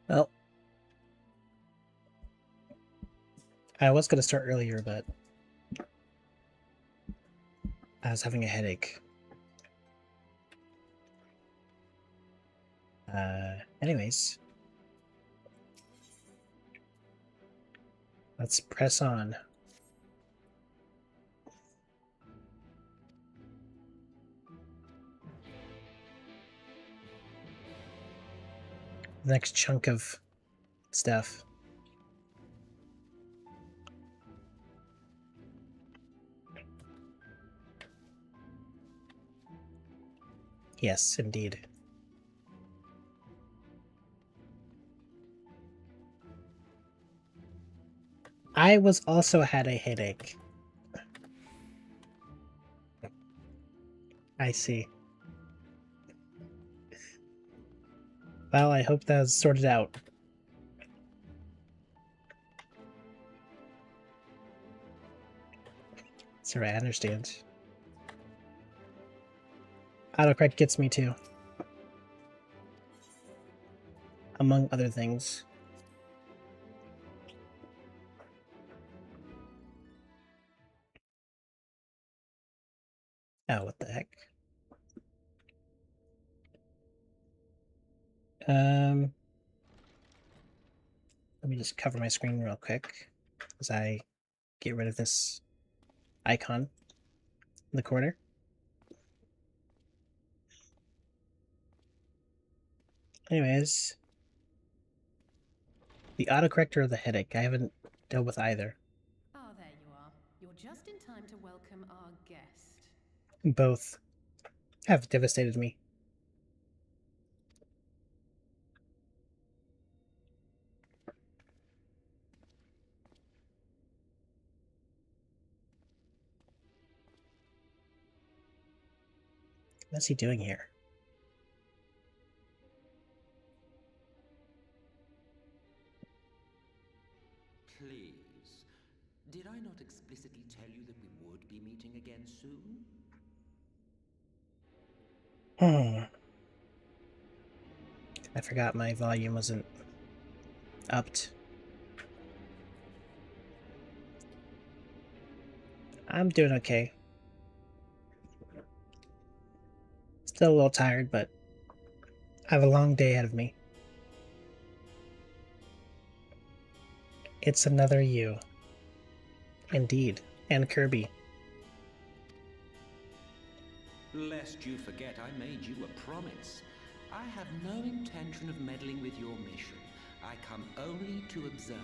Well, I was going to start earlier, but I was having a headache. Anyways, let's press on. The next chunk of stuff. Yes, indeed. I was also had a headache. I see. Well, I hope that's sorted out. Sorry, I understand. Autocorrect gets me too. Among other things. Oh, what the heck? Let me just cover my screen real quick as I get rid of this icon in the corner. Anyways, the autocorrector or the headache. I haven't dealt with either. Ah, there you are. You're just in time to welcome our guest. Both have devastated me. What's he doing here? Please, did I not explicitly tell you that we would be meeting again soon? I forgot my volume wasn't upped. I'm doing okay. Still a little tired, but I have a long day ahead of me. It's another you. Indeed. And Kirby. Lest you forget, I made you a promise. I have no intention of meddling with your mission. I come only to observe.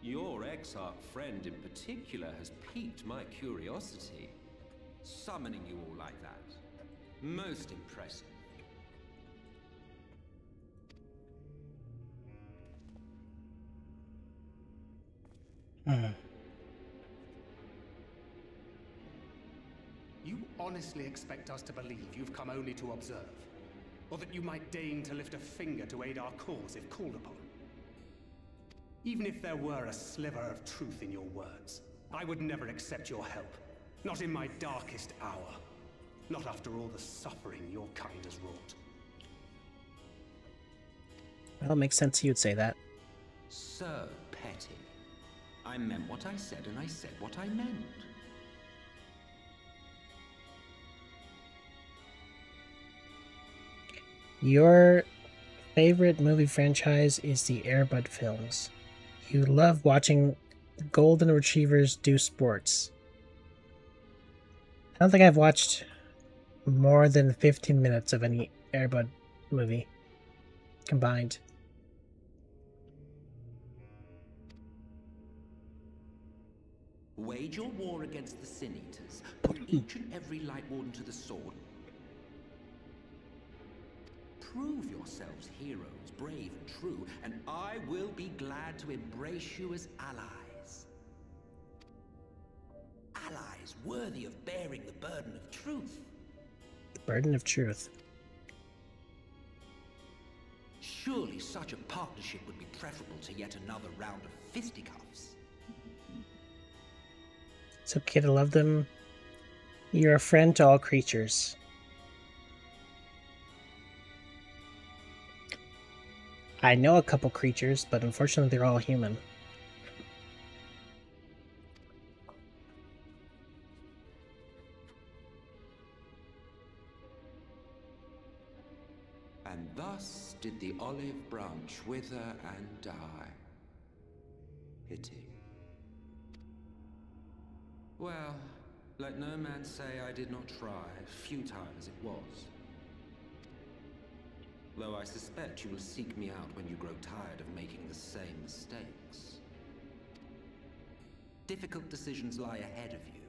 Your Exarch friend in particular has piqued my curiosity. Summoning you all like that. Most impressive. You honestly expect us to believe you've come only to observe? Or that you might deign to lift a finger to aid our cause if called upon? Even if there were a sliver of truth in your words, I would never accept your help. Not in my darkest hour. Not after all the suffering your kind has wrought. Well, it makes sense you'd say that. So petty. I meant what I said, and I said what I meant. Your favorite movie franchise is the Air Bud films. You love watching golden retrievers do sports. I don't think I've watched more than 15 minutes of any Air Bud movie combined. Wage your war against the Sin Eaters. Put each and every Light Warden to the sword. Prove yourselves heroes, brave and true, and I will be glad to embrace you as allies. Allies worthy of bearing the burden of truth. The burden of truth. Surely such a partnership would be preferable to yet another round of fisticuffs. It's okay to love them You're a friend to all creatures. I know a couple creatures, but unfortunately they're all human. And thus did the olive branch wither and die. Pity. Well, let no man say I did not try, futile as it was. Though I suspect you will seek me out when you grow tired of making the same mistakes. Difficult decisions lie ahead of you.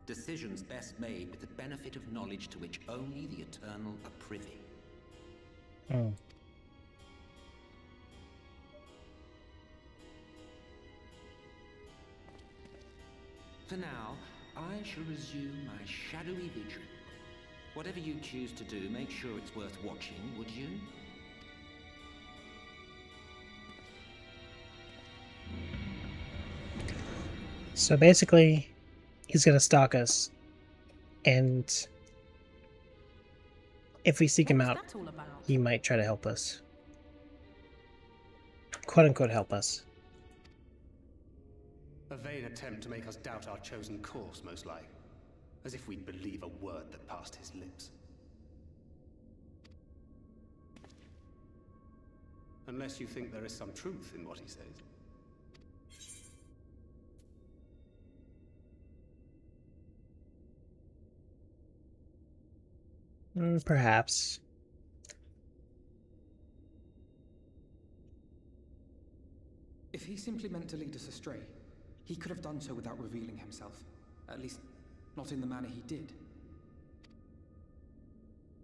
Decisions best made with the benefit of knowledge to which only the eternal are privy. Hmm. For now, I shall resume my shadowy vigil. Whatever you choose to do, make sure it's worth watching, would you? So basically, he's gonna stalk us, and if we seek him What was out, that all about? he might try to help us. Quote unquote help us. A vain attempt to make us doubt our chosen course, most like. As if we'd believe a word that passed his lips. Unless you think there is some truth in what he says. Perhaps. If he simply meant to lead us astray, he could have done so without revealing himself. At least, not in the manner he did.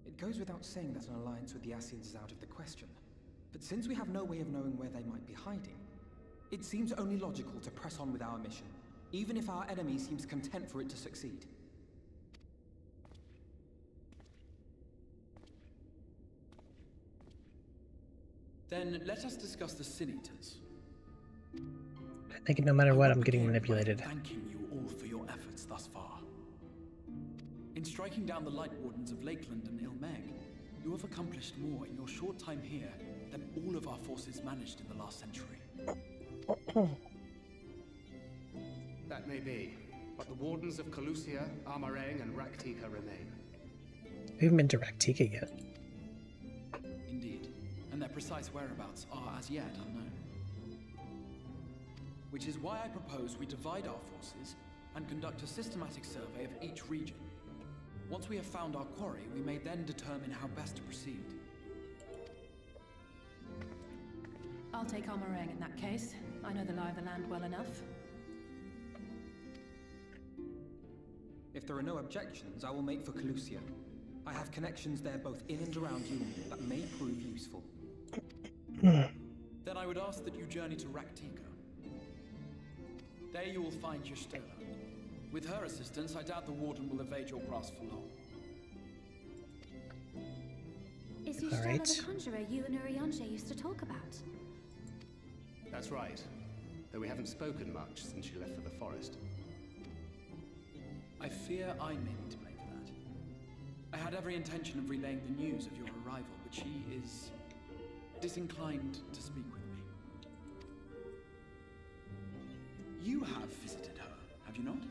It goes without saying that an alliance with the Ascians is out of the question. But since we have no way of knowing where they might be hiding, it seems only logical to press on with our mission, even if our enemy seems content for it to succeed. Then let us discuss the Sin Eaters. I think no matter what, I I'm will getting begin by manipulated. thanking you all for your efforts thus far. In striking down the Light Wardens of Lakeland and Ilmeg, you have accomplished more in your short time here than all of our forces managed in the last century. That may be, but the Wardens of Calusia, Amarang, and Raktika remain. We haven't been to Raktika yet. Indeed, and their precise whereabouts are as yet unknown. Which is why I propose we divide our forces and conduct a systematic survey of each region. Once we have found our quarry, we may then determine how best to proceed. I'll take Amarang in that case. I know the lie of the land well enough. If there are no objections, I will make for Calusia. I have connections there both in and around Yulmore that may prove useful. Then I would ask that you journey to Raktika. There you will find Y'shtola. With her assistance, I doubt the Warden will evade your grasp for long. Is Y'shtola the conjurer you and Urianger used to talk about? That's right. Though we haven't spoken much since she left for the forest. I fear I may be to blame for that. I had every intention of relaying the news of your arrival, but she is disinclined to speak with me. You have visited her, have you not?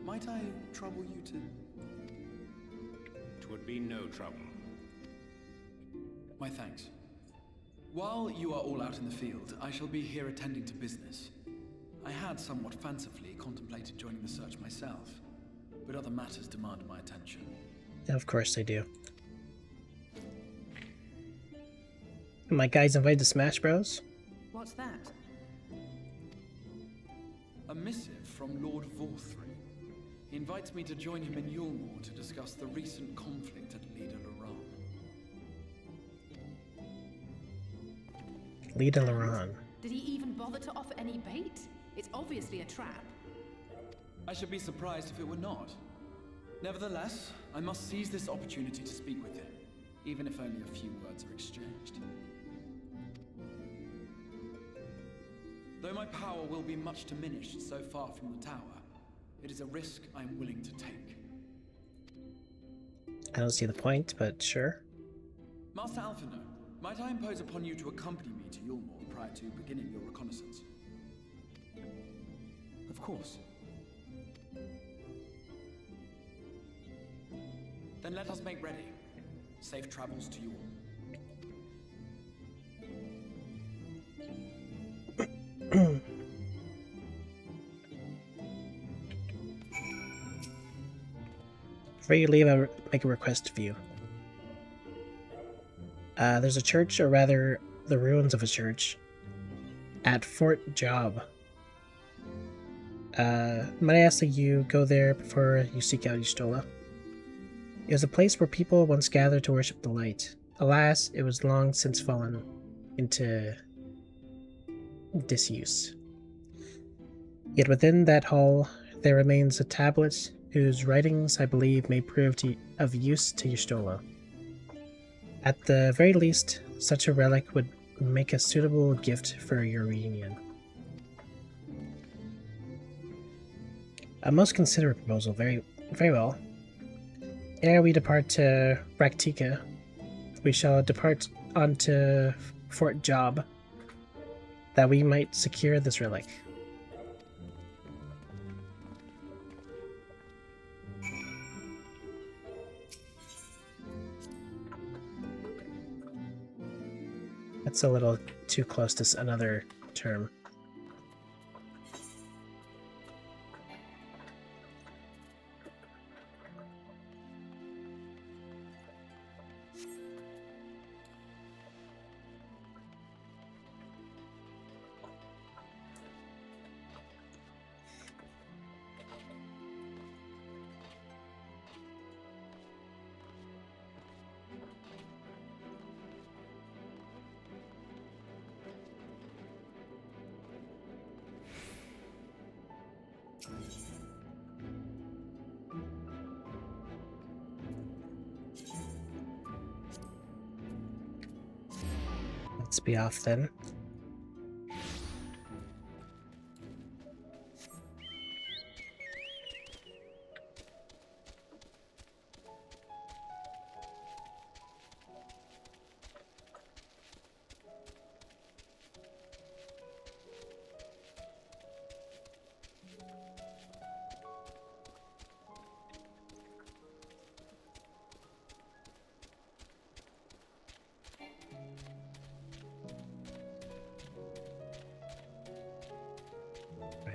Might I trouble you to... It would be no trouble. My thanks. While you are all out in the field, I shall be here attending to business. I had somewhat fancifully contemplated joining the search myself, but other matters demand my attention. Of course they do. My guys invited to Smash Bros? What's that? A missive from Lord Vorthry. He invites me to join him in Yulmore to discuss the recent conflict at Lida Laran. Lida Laran. Did he even bother to offer any bait? It's obviously a trap. I should be surprised if it were not. Nevertheless, I must seize this opportunity to speak with him, even if only a few words are exchanged. Though my power will be much diminished so far from the tower, It is a risk I am willing to take. I don't see the point, but sure. Master Alphino, might I impose upon you to accompany me to Yulmore prior to beginning your reconnaissance? Of course. Then let us make ready. Safe travels to you all. Before you leave, I'll make a request of you. There's a church, or rather, the ruins of a church, at Fort Job. Might I ask that you go there before you seek out Yustola? It was a place where people once gathered to worship the light. Alas, it was long since fallen into disuse. Yet within that hall, there remains a tablet whose writings, I believe, may prove of use to Yustola. At the very least, such a relic would make a suitable gift for your reunion. A most considerate proposal. Very, very well. Ere we depart to Raktika, we shall depart onto Fort Job, that we might secure this relic. That's a little too close to another term. Let's be off then.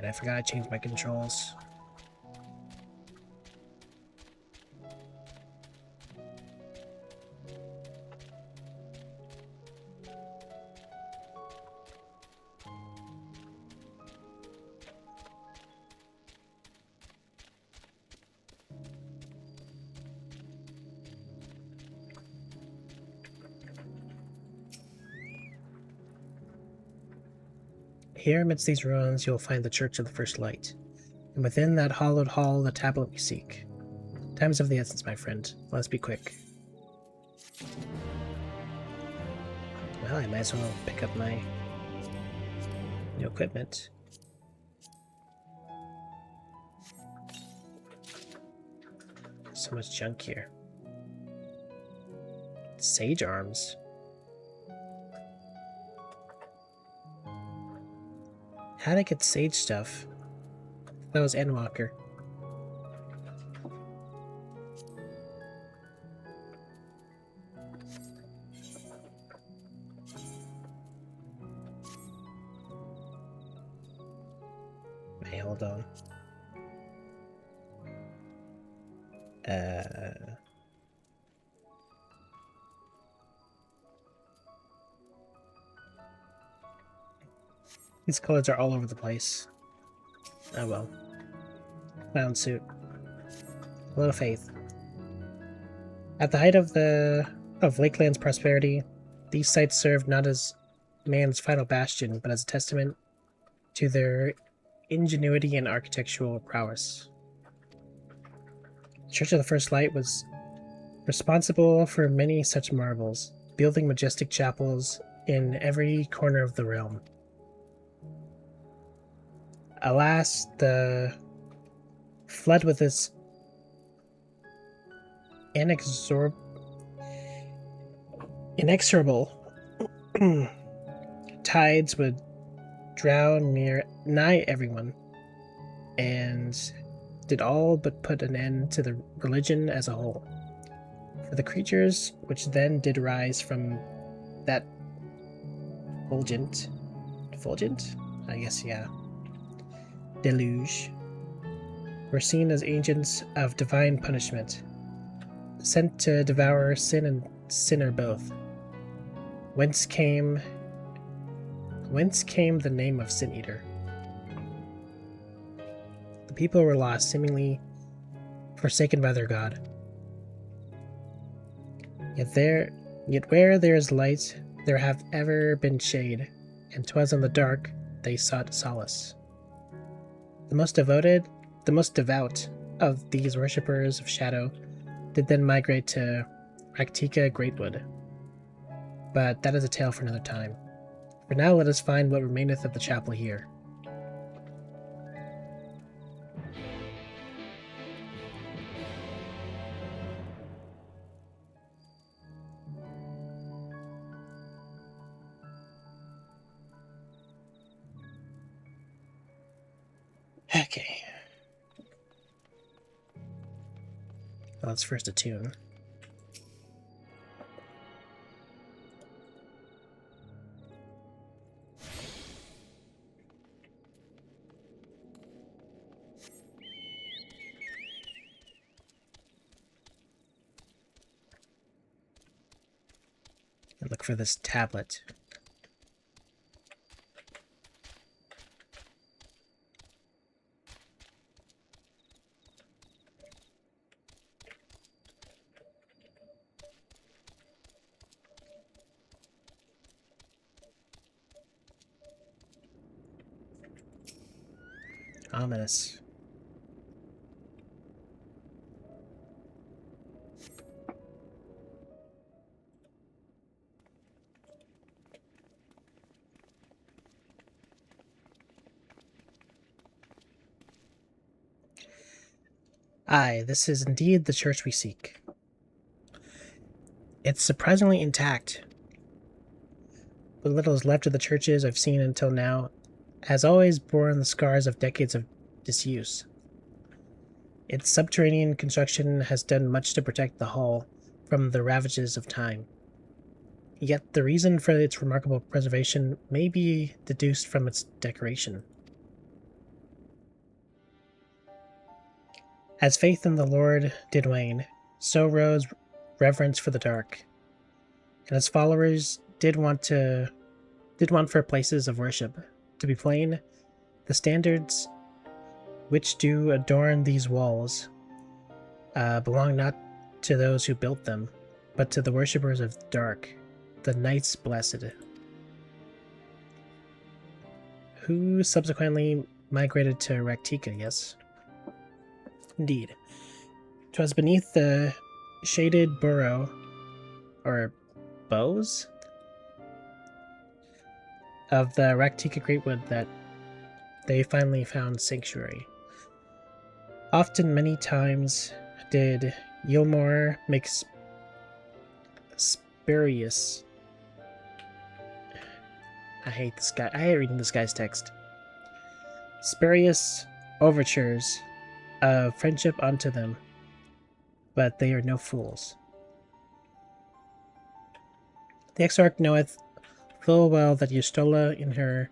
I forgot I changed my controls. Here amidst these ruins you will find the Church of the First Light, and within that hallowed hall the tablet we seek. Time is of the essence, my friend. Let's be quick. Well, I might as well pick up my new equipment. So much junk here. Sage arms. How'd I get sage stuff? That was Endwalker. Hey, hold on. These colors are all over the place. Oh well. Clown suit. A little faith. At the height of Lakeland's prosperity, these sites served not as man's final bastion, but as a testament to their ingenuity and architectural prowess. The Church of the First Light was responsible for many such marvels, building majestic chapels in every corner of the realm. Alas, the flood with its inexorable tides would drown nigh everyone, and did all but put an end to the religion as a whole. For the creatures which then did rise from that fulgent? I guess, yeah. Deluge were seen as agents of divine punishment, sent to devour sin and sinner both. Whence came the name of Sin Eater? The people were lost, seemingly forsaken by their god. Yet where there is light, there have ever been shade, and 'twas in the dark they sought solace. The most devout of these worshippers of shadow did then migrate to Raktika Greatwood. But that is a tale for another time. For now let us find what remaineth of the chapel here. Okay. Well, let's first attune. And look for this tablet. Ominous. Aye, this is indeed the church we seek. It's surprisingly intact. What little is left of the churches I've seen until now has always borne the scars of decades of disuse. Its subterranean construction has done much to protect the hall from the ravages of time. Yet the reason for its remarkable preservation may be deduced from its decoration. As faith in the Lord did wane, so rose reverence for the dark, and its followers did want for places of worship. To be plain, the standards which do adorn these walls belong not to those who built them, but to the worshippers of the dark, the Knights Blessed, who subsequently migrated to Raktika, yes? Indeed. 'Twas beneath the shaded burrow, or boughs, of the Raktika Greatwood that they finally found sanctuary. Often, many times, did Yilmore make spurious. I hate this guy. I hate reading this guy's text. Spurious overtures of friendship unto them, but they are no fools. The Exarch knoweth full well that Yustola in her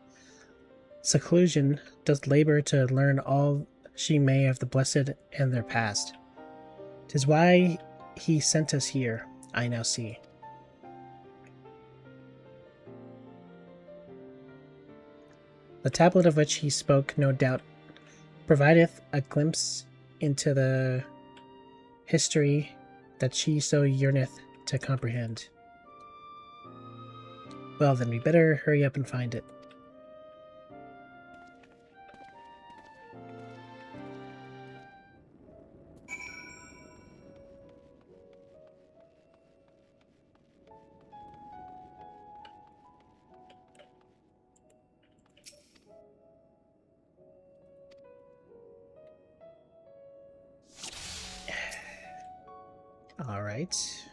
seclusion does labor to learn all she may of the blessed and their past. 'Tis why he sent us here, I now see. The tablet of which he spoke, no doubt, provideth a glimpse into the history that she so yearneth to comprehend. Well then, we better hurry up and find it. Alright.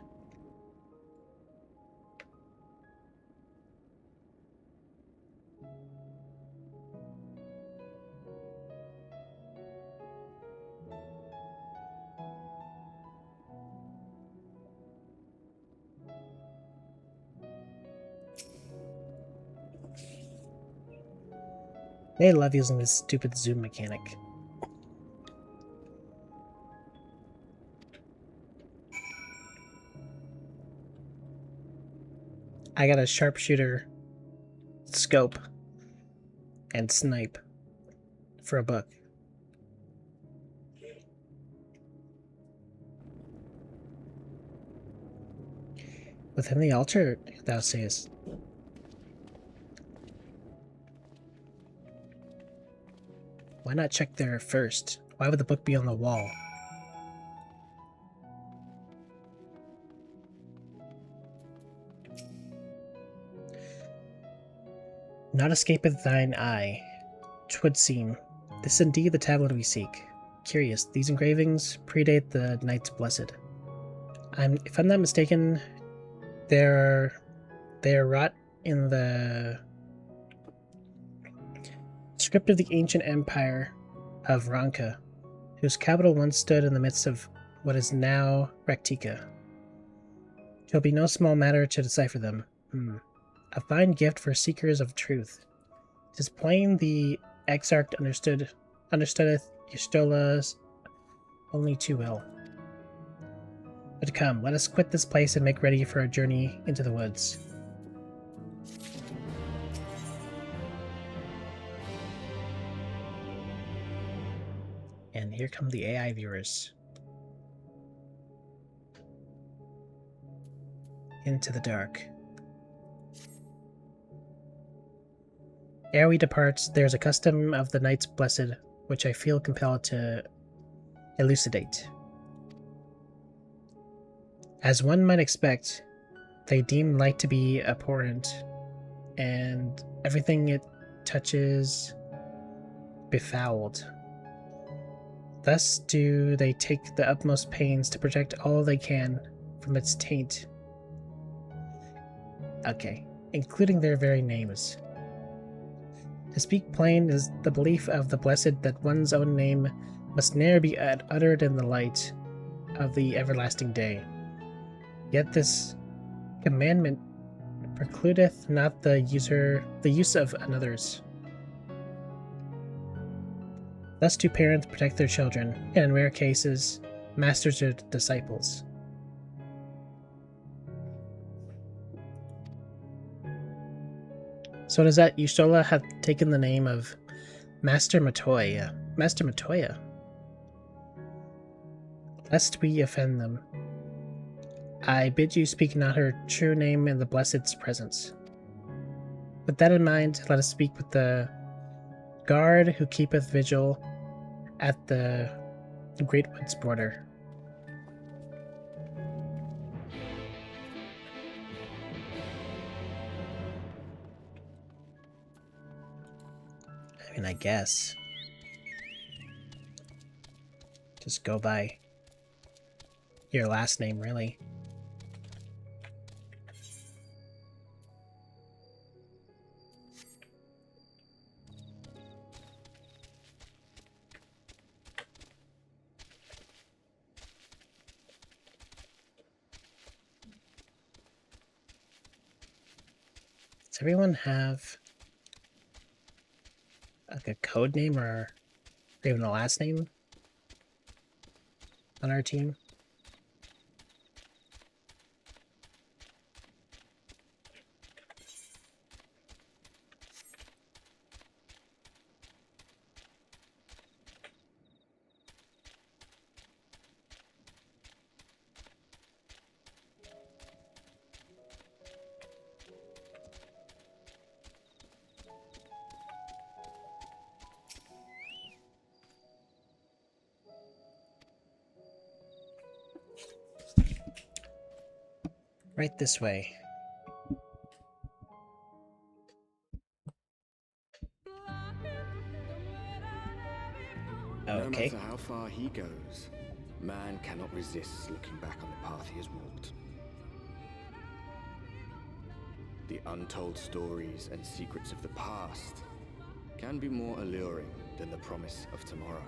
They love using this stupid zoom mechanic. I got a sharpshooter scope and snipe for a book. Within the altar, thou sayest. Why not check there first? Why would the book be on the wall? Not escapeth thine eye, 'twould seem. This indeed the tablet we seek. Curious, these engravings predate the Knights Blessed. If I'm not mistaken, they are wrought in the script of the ancient empire of Ranka, whose capital once stood in the midst of what is now Rectica. 'Twill be no small matter to decipher them. A fine gift for seekers of truth. 'Tis plain the exarch understoodeth Y'shtola only too well. But come, let us quit this place and make ready for a journey into the woods. And here come the AI viewers. Into the dark. Ere we depart, there's a custom of the Knights Blessed, which I feel compelled to elucidate. As one might expect, they deem light to be abhorrent, and everything it touches befouled. Thus do they take the utmost pains to protect all they can from its taint. Okay, including their very names. To speak plain is the belief of the blessed that one's own name must ne'er be uttered in the light of the everlasting day. Yet this commandment precludeth not the use of another's. Thus do parents protect their children, and in rare cases, masters their disciples. So does that Y'shtola have taken the name of Master Matoya? Master Matoya. Lest we offend them, I bid you speak not her true name in the Blessed's presence. With that in mind, let us speak with the guard who keepeth vigil at the Great Woods border. I mean, I guess. Just go by your last name, really. Does everyone have like a code name or even a last name on our team? Right this way. No Okay. matter how far he goes, Man cannot resist looking back on the path he has walked. The untold stories and secrets of the past can be more alluring than the promise of tomorrow.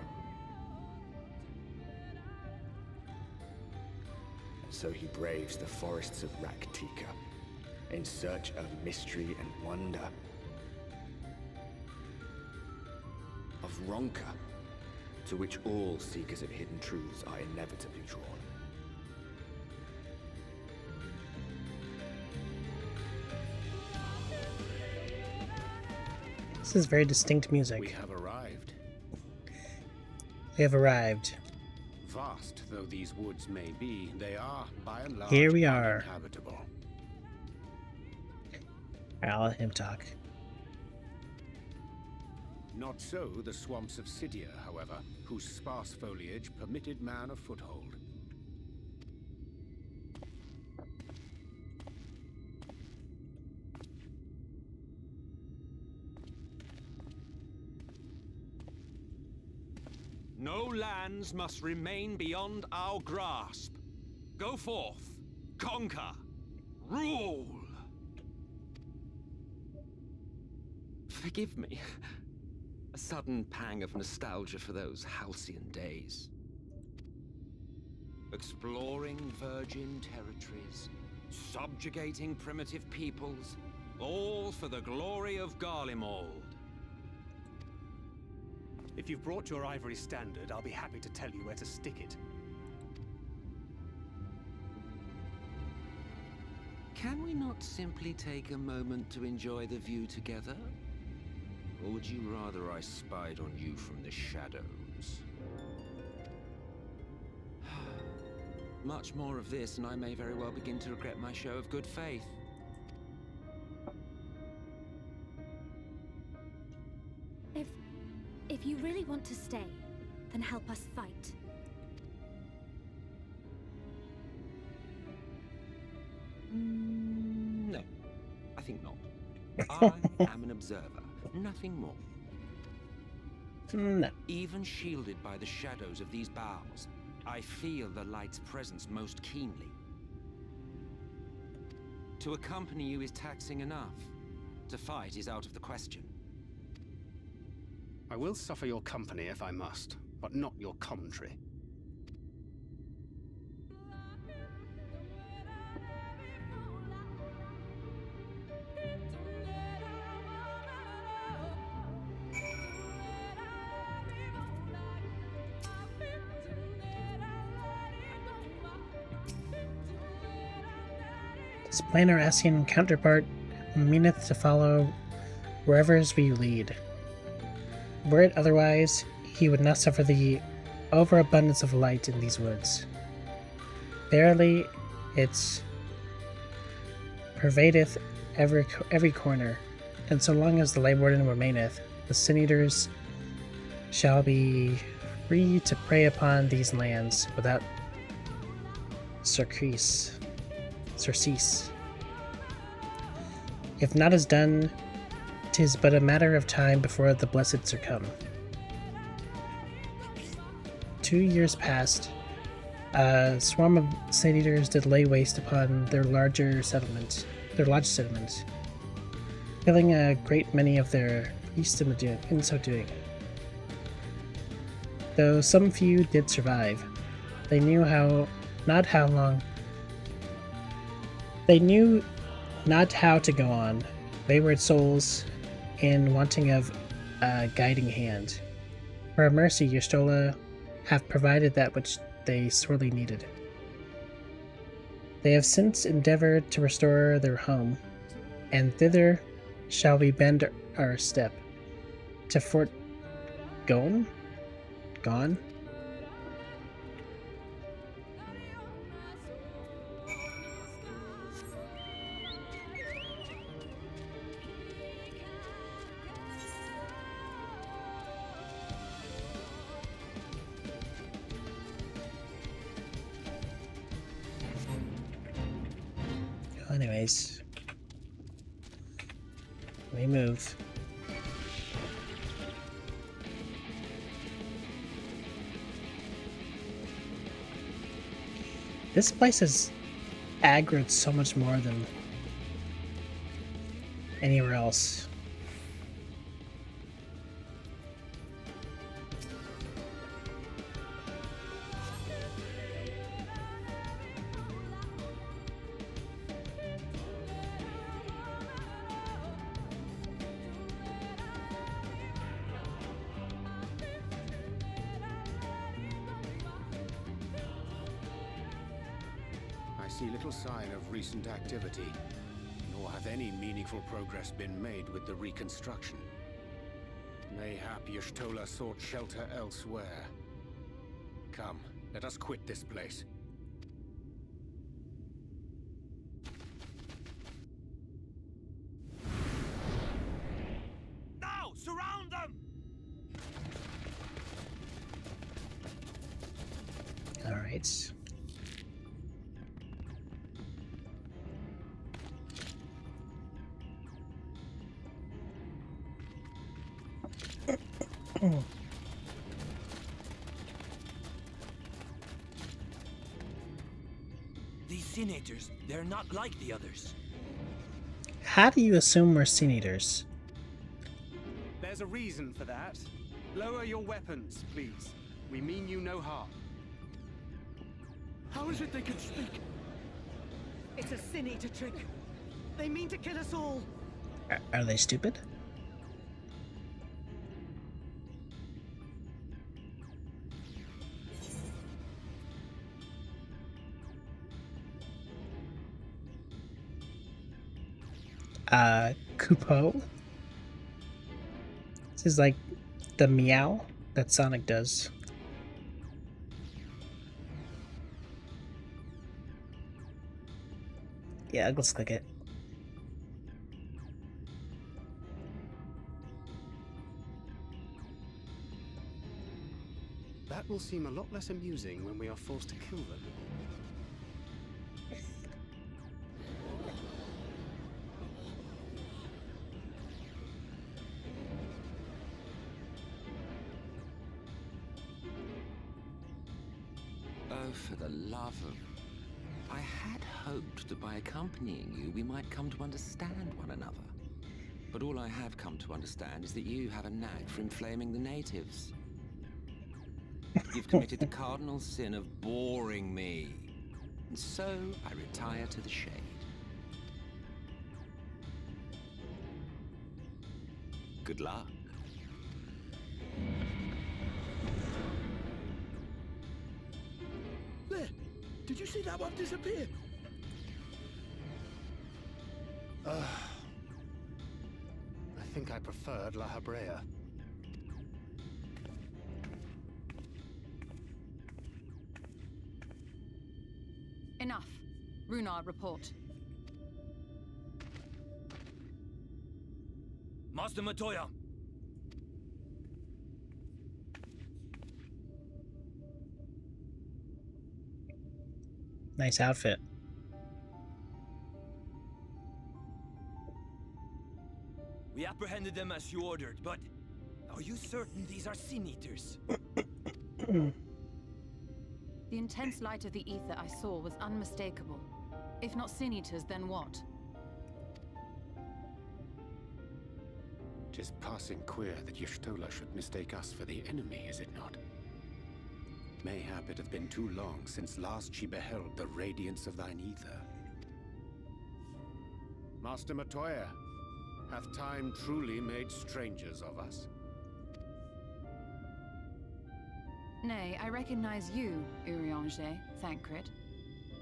And so he braves the forests of Raktika in search of mystery and wonder. Of Ronka, to which all seekers of hidden truths are inevitably drawn. This is very distinct music. We have arrived. We have arrived. Vast though these woods may be, they are, by and large, Here we are. uninhabitable. I'll let him talk. Not so the swamps of Sidia, however, whose sparse foliage permitted man a foothold. No lands must remain beyond our grasp. Go forth, conquer, rule! Forgive me. A sudden pang of nostalgia for those halcyon days. Exploring virgin territories, subjugating primitive peoples, all for the glory of Garlemald. If you've brought your ivory standard, I'll be happy to tell you where to stick it. Can we not simply take a moment to enjoy the view together? Or would you rather I spied on you from the shadows? Much more of this, and I may very well begin to regret my show of good faith. If you really want to stay, then help us fight. No, I think not. I am an observer, nothing more. No. Even shielded by the shadows of these boughs, I feel the light's presence most keenly. To accompany you is taxing enough. To fight is out of the question. I will suffer your company if I must, but not your commentary. This planar Ascian counterpart meaneth to follow wherever we lead. Were it otherwise, he would not suffer the overabundance of light in these woods. Verily, it pervadeth every corner, and so long as the Light Warden remaineth, the Sin Eaters shall be free to prey upon these lands without surcease. If naught is done, 'tis but a matter of time before the blessed succumb. 2 years passed. A swarm of Sin Eaters did lay waste upon their large settlement, killing a great many of their priests in so doing. Though some few did survive, they knew not how to go on, wayward souls in wanting of a guiding hand. For a mercy, Y'shtola have provided that which they sorely needed. They have since endeavored to restore their home, and thither shall we bend our step. To Fort Gone? Anyways, we move. This place is aggroed so much more than anywhere else. I see little sign of recent activity, nor have any meaningful progress been made with the reconstruction. Mayhap Y'shtola sought shelter elsewhere. Come, let us quit this place. Now! Surround them! Alright. These Senators, they're not like the others. How do you assume we're Sin Eaters? There's a reason for that. Lower your weapons, please. We mean you no harm. How is it they can speak? It's a Sin Eater trick. They mean to kill us all. Are they stupid? Kupo? This is like the meow that Sonic does. Yeah, let's click it. That will seem a lot less amusing when we are forced to kill them. Oh, for the love of... I had hoped that by accompanying you, we might come to understand one another. But all I have come to understand is that you have a knack for inflaming the natives. You've committed the cardinal sin of boring me. And so, I retire to the shade. Good luck. There! Did you see that one disappear? I think I preferred La Habrea. Enough. Runar, report. Master Matoya! Nice outfit. We apprehended them as you ordered, but are you certain these are Sin Eaters? The intense light of the ether I saw was unmistakable. If not Sin Eaters, then what? Tis passing queer that Y'shtola should mistake us for the enemy, is it not? Mayhap it hath been too long since last she beheld the radiance of thine ether. Master Matoya, hath time truly made strangers of us? Nay, I recognize you, Urianger, Thancred.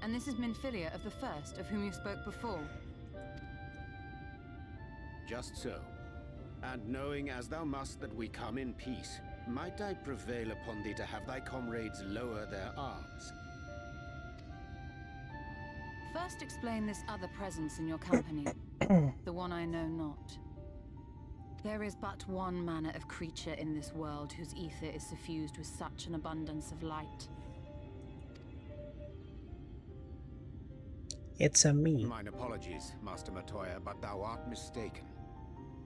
And this is Minfilia of the First, of whom you spoke before. Just so. And knowing as thou must that we come in peace, might I prevail upon thee to have thy comrades lower their arms? First explain this other presence in your company, the one I know not. There is but one manner of creature in this world whose ether is suffused with such an abundance of light. It's a me. Mine apologies, Master Matoya, but thou art mistaken.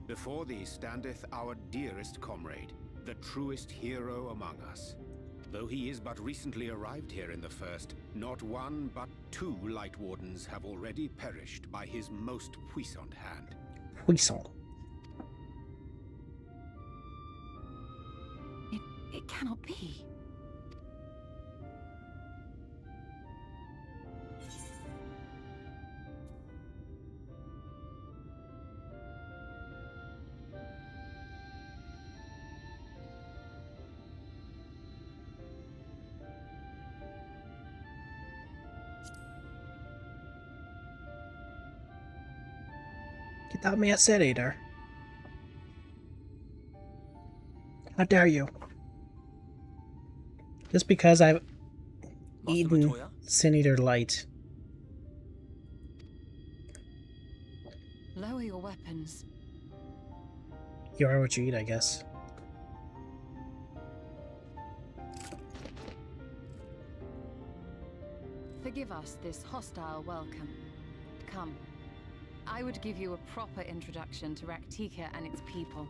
Before thee standeth our dearest comrade, the truest hero among us. Though he is but recently arrived here in the First, not one but 2 Light Wardens have already perished by his most puissant hand. Puissant. It cannot be. Get that me at Sin Eater. How dare you? Just because I've eaten Sin Eater Light. Lower your weapons. You are what you eat, I guess. Forgive us this hostile welcome. Come. I would give you a proper introduction to Raktika and its people.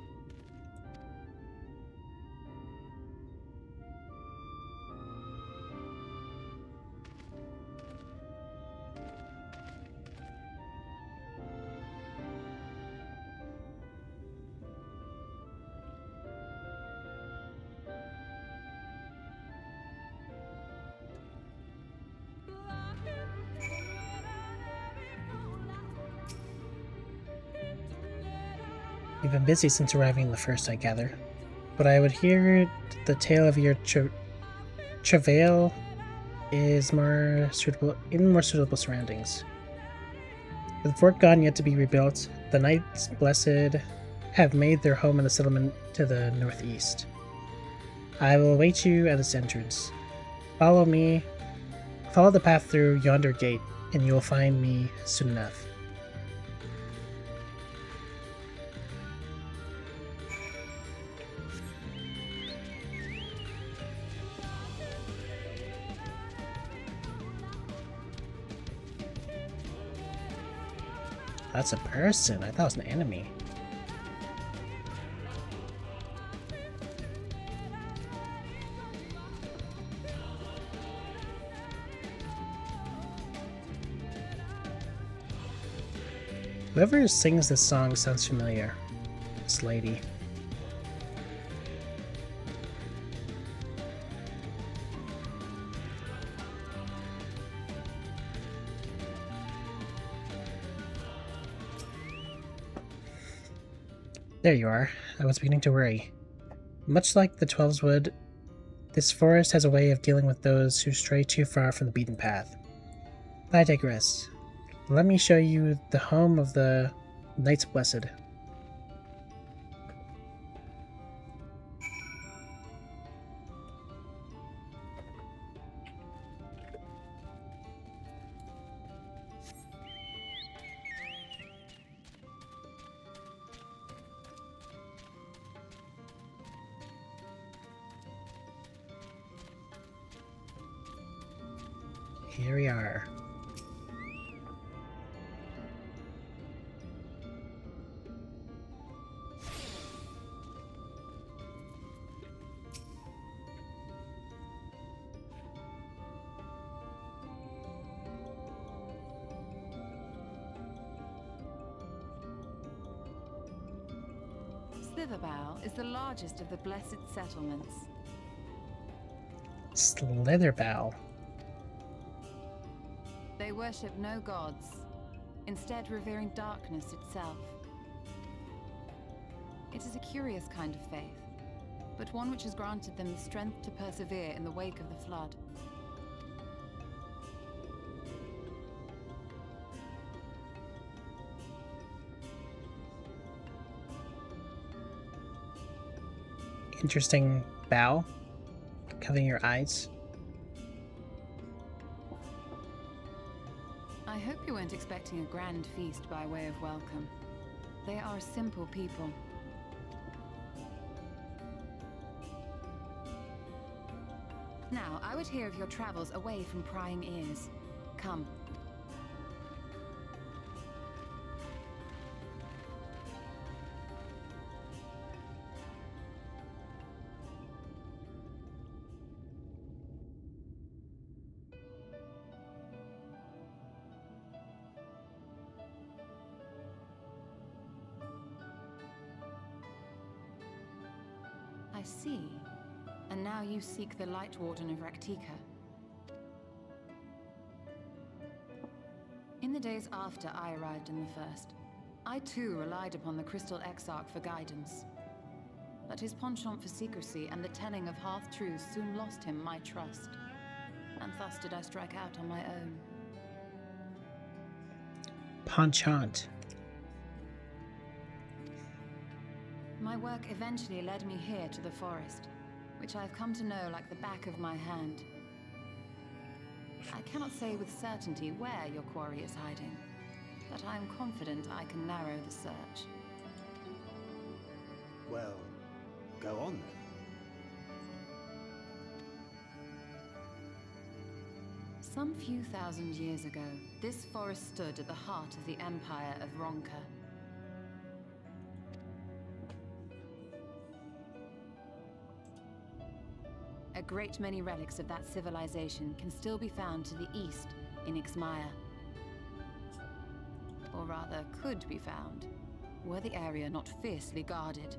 You've been busy since arriving in the First, I gather. But I would hear the tale of your travail is more suitable surroundings. With the fort gone yet to be rebuilt, the Knights Blessed have made their home in the settlement to the northeast. I will await you at its entrance. Follow me. Follow the path through yonder gate, and you will find me soon enough. That's a person. I thought it was an enemy. Whoever sings this song sounds familiar. This lady. There you are. I was beginning to worry. Much like the Twelves would, this forest has a way of dealing with those who stray too far from the beaten path. But I digress. Let me show you the home of the Knights Blessed. Here we are. Slitherbow is the largest of the blessed settlements. Slitherbow. They worship no gods, instead revering darkness itself. It is a curious kind of faith, but one which has granted them the strength to persevere in the wake of the flood. Interesting bow, covering your eyes. I hope you weren't expecting a grand feast by way of welcome. They are a simple people. Now, I would hear of your travels away from prying ears. Come. I see. And now you seek the Light Warden of Raktika. In the days after I arrived in the First, I too relied upon the Crystal Exarch for guidance. But his penchant for secrecy and the telling of half-truths soon lost him my trust. And thus did I strike out on my own. Penchant. My work eventually led me here to the forest, which I've come to know like the back of my hand. I cannot say with certainty where your quarry is hiding, but I am confident I can narrow the search. Well, go on then. Some few thousand years ago, this forest stood at the heart of the Empire of Ronka. A great many relics of that civilization can still be found to the east in Ixmaya. Or rather, could be found, were the area not fiercely guarded.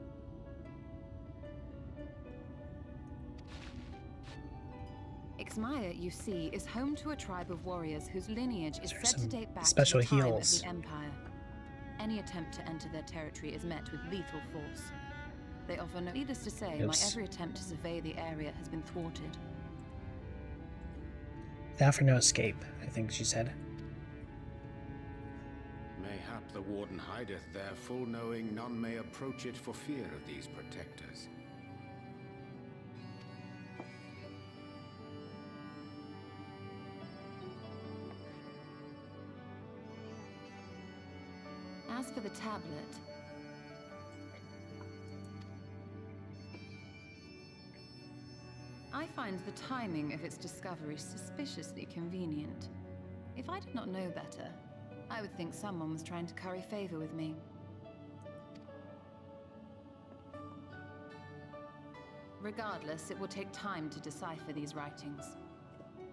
Ixmaya, you see, is home to a tribe of warriors whose lineage is said to date back to the time of the Empire. Any attempt to enter their territory is met with lethal force. They offer no... Needless to say, my every attempt to survey the area has been thwarted. They offer no escape, I think she said. Mayhap the Warden hideth there, full knowing none may approach it for fear of these protectors. As for the tablet, I find the timing of its discovery suspiciously convenient. If I did not know better, I would think someone was trying to curry favor with me. Regardless, it will take time to decipher these writings.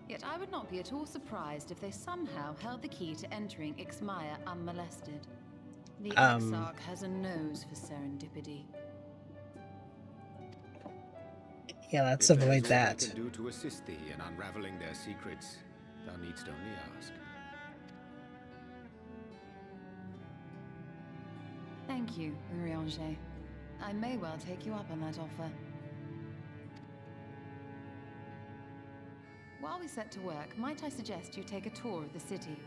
Yet I would not be at all surprised if they somehow held the key to entering Ixmaya unmolested. The Exarch has a nose for serendipity. Yeah, let's avoid that. If there is all I can do to assist thee in unraveling their secrets, thou needst only ask. Thank you, Urianger. I may well take you up on that offer. While we set to work, might I suggest you take a tour of the city?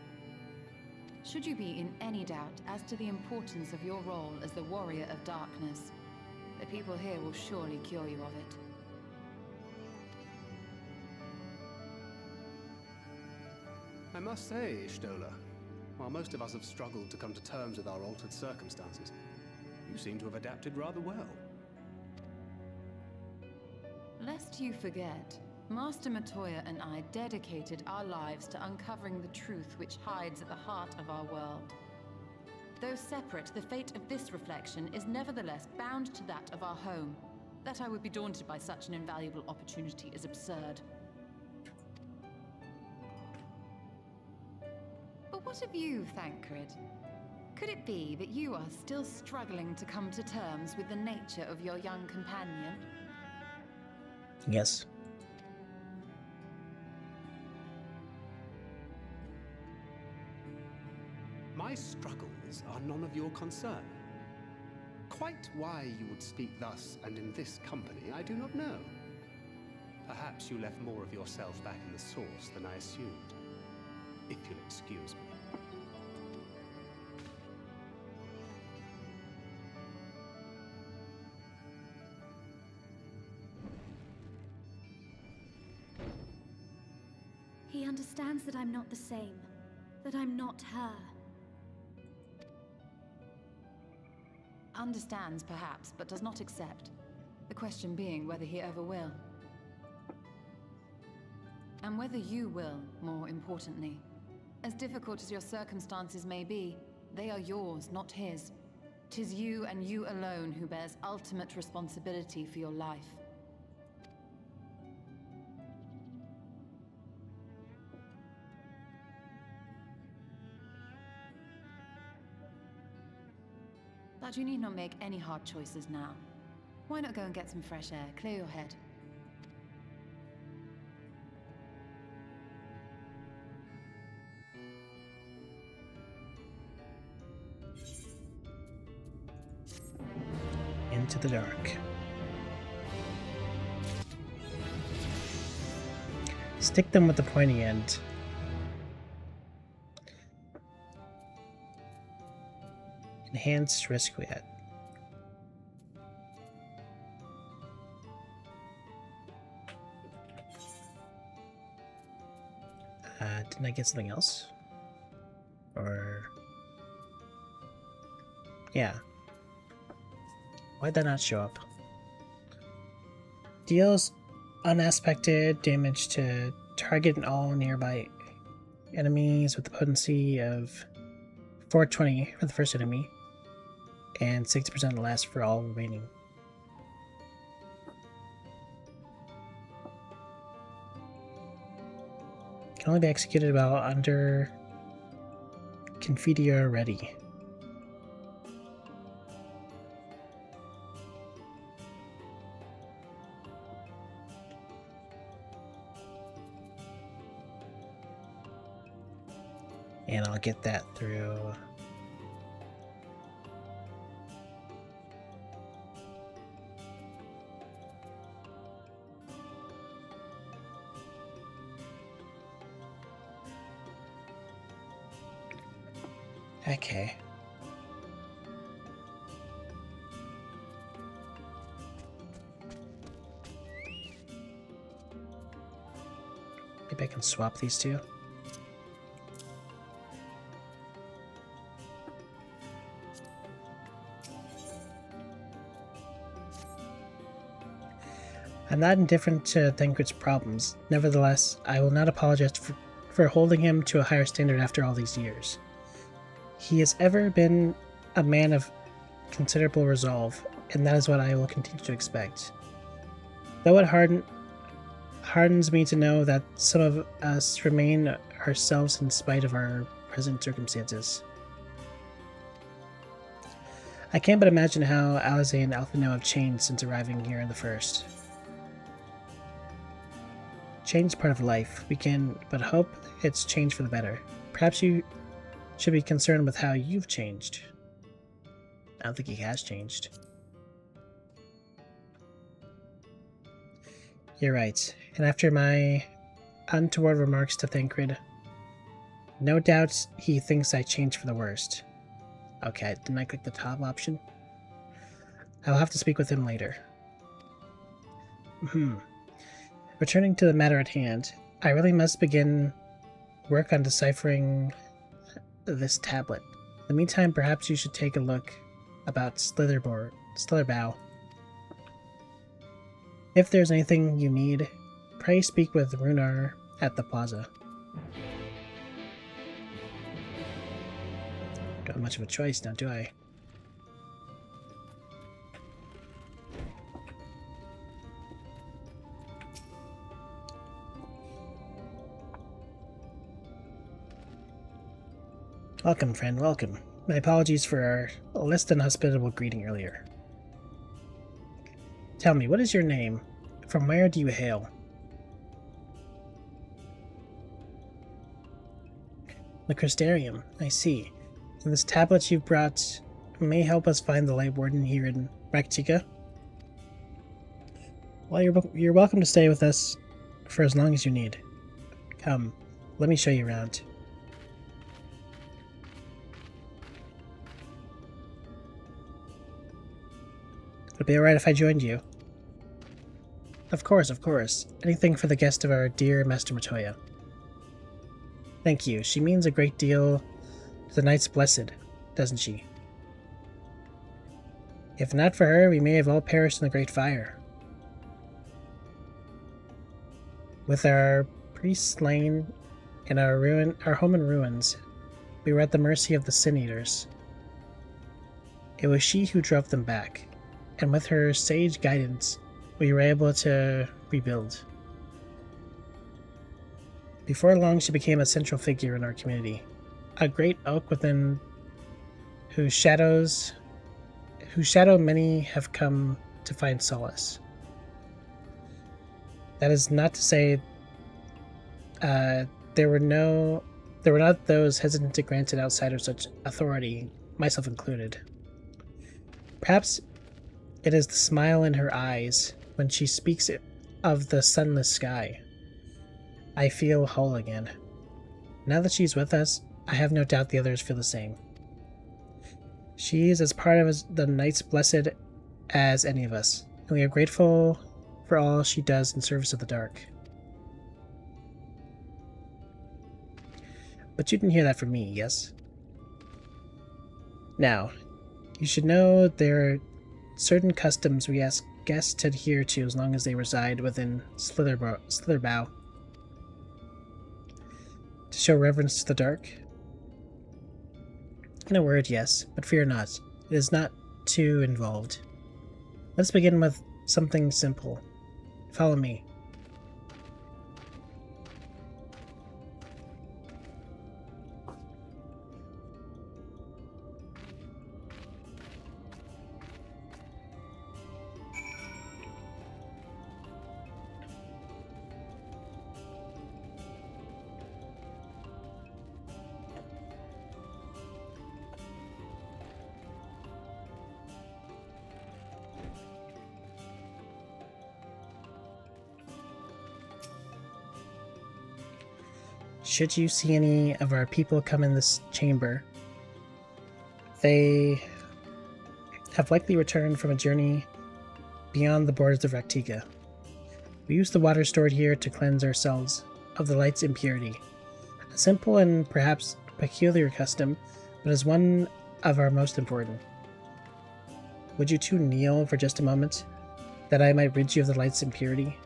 Should you be in any doubt as to the importance of your role as the Warrior of Darkness, the people here will surely cure you of it. I must say, Ishtola, while most of us have struggled to come to terms with our altered circumstances, you seem to have adapted rather well. Lest you forget, Master Matoya and I dedicated our lives to uncovering the truth which hides at the heart of our world. Though separate, the fate of this reflection is nevertheless bound to that of our home. That I would be daunted by such an invaluable opportunity is absurd. But what of you, Thancred? Could it be that you are still struggling to come to terms with the nature of your young companion? Yes. My struggles are none of your concern. Quite why you would speak thus and in this company, I do not know. Perhaps you left more of yourself back in the source than I assumed. If you'll excuse me. He understands that I'm not the same. That I'm not her. Understands, perhaps, but does not accept. The question being whether he ever will. And whether you will, more importantly. As difficult as your circumstances may be, they are yours, not his. 'Tis you and you alone who bears ultimate responsibility for your life. But you need not make any hard choices now. Why not go and get some fresh air? Clear your head. Into the dark. Stick them with the pointy end. Enhanced risk we had. Didn't I get something else? Or... yeah. Why'd that not show up? Deals unaspected damage to target and all nearby enemies with the potency of 420 for the first enemy and 60% less for all remaining. Can only be executed while under Confidia ready. And I'll get that through. Okay. Maybe I can swap these two. I'm not indifferent to Thancred's problems. Nevertheless, I will not apologize for holding him to a higher standard after all these years. He has ever been a man of considerable resolve, and that is what I will continue to expect. Though it hardens me to know that some of us remain ourselves in spite of our present circumstances. I can't but imagine how Alize and Alphino have changed since arriving here in the first. Change is part of life. We can but hope it's changed for the better. Perhaps you should be concerned with how you've changed. I don't think he has changed. You're right. And after my untoward remarks to Thancred, no doubt he thinks I changed for the worst. Okay, didn't I click the top option? I'll have to speak with him later. Returning to the matter at hand, I really must begin work on deciphering this tablet. In the meantime, perhaps you should take a look about Slitherbow. If there's anything you need, pray speak with Runar at the plaza. Got much of a choice now, do I? Welcome, friend, welcome. My apologies for our less than hospitable greeting earlier. Tell me, what is your name? From where do you hail? The Crystarium, I see. And this tablet you've brought may help us find the Light Warden here in Raktika. Well, you're welcome to stay with us for as long as you need. Come, let me show you around. Would it be alright if I joined you? Of course, of course. Anything for the guest of our dear Master Matoya. Thank you. She means a great deal to the Knights Blessed, doesn't she? If not for her, we may have all perished in the Great Fire. With our priests slain and our home in ruins, we were at the mercy of the Sin Eaters. It was she who drove them back, and with her sage guidance, we were able to rebuild. Before long, she became a central figure in our community, a great oak within whose shadow many have come to find solace. That is not to say there were not those hesitant to grant an outsider such authority, myself included. Perhaps it is the smile in her eyes when she speaks of the sunless sky. I feel whole again. Now that she's with us, I have no doubt the others feel the same. She is as part of the Night's Blessed as any of us, and we are grateful for all she does in service of the dark. But you didn't hear that from me, yes? Now, you should know there are certain customs we ask guests to adhere to as long as they reside within Slitherbow. To show reverence to the dark? In a word, yes, but fear not. It is not too involved. Let's begin with something simple. Follow me. Should you see any of our people come in this chamber, they have likely returned from a journey beyond the borders of Raktiga. We use the water stored here to cleanse ourselves of the light's impurity. A simple and perhaps peculiar custom, but is one of our most important. Would you two kneel for just a moment, that I might rid you of the light's impurity?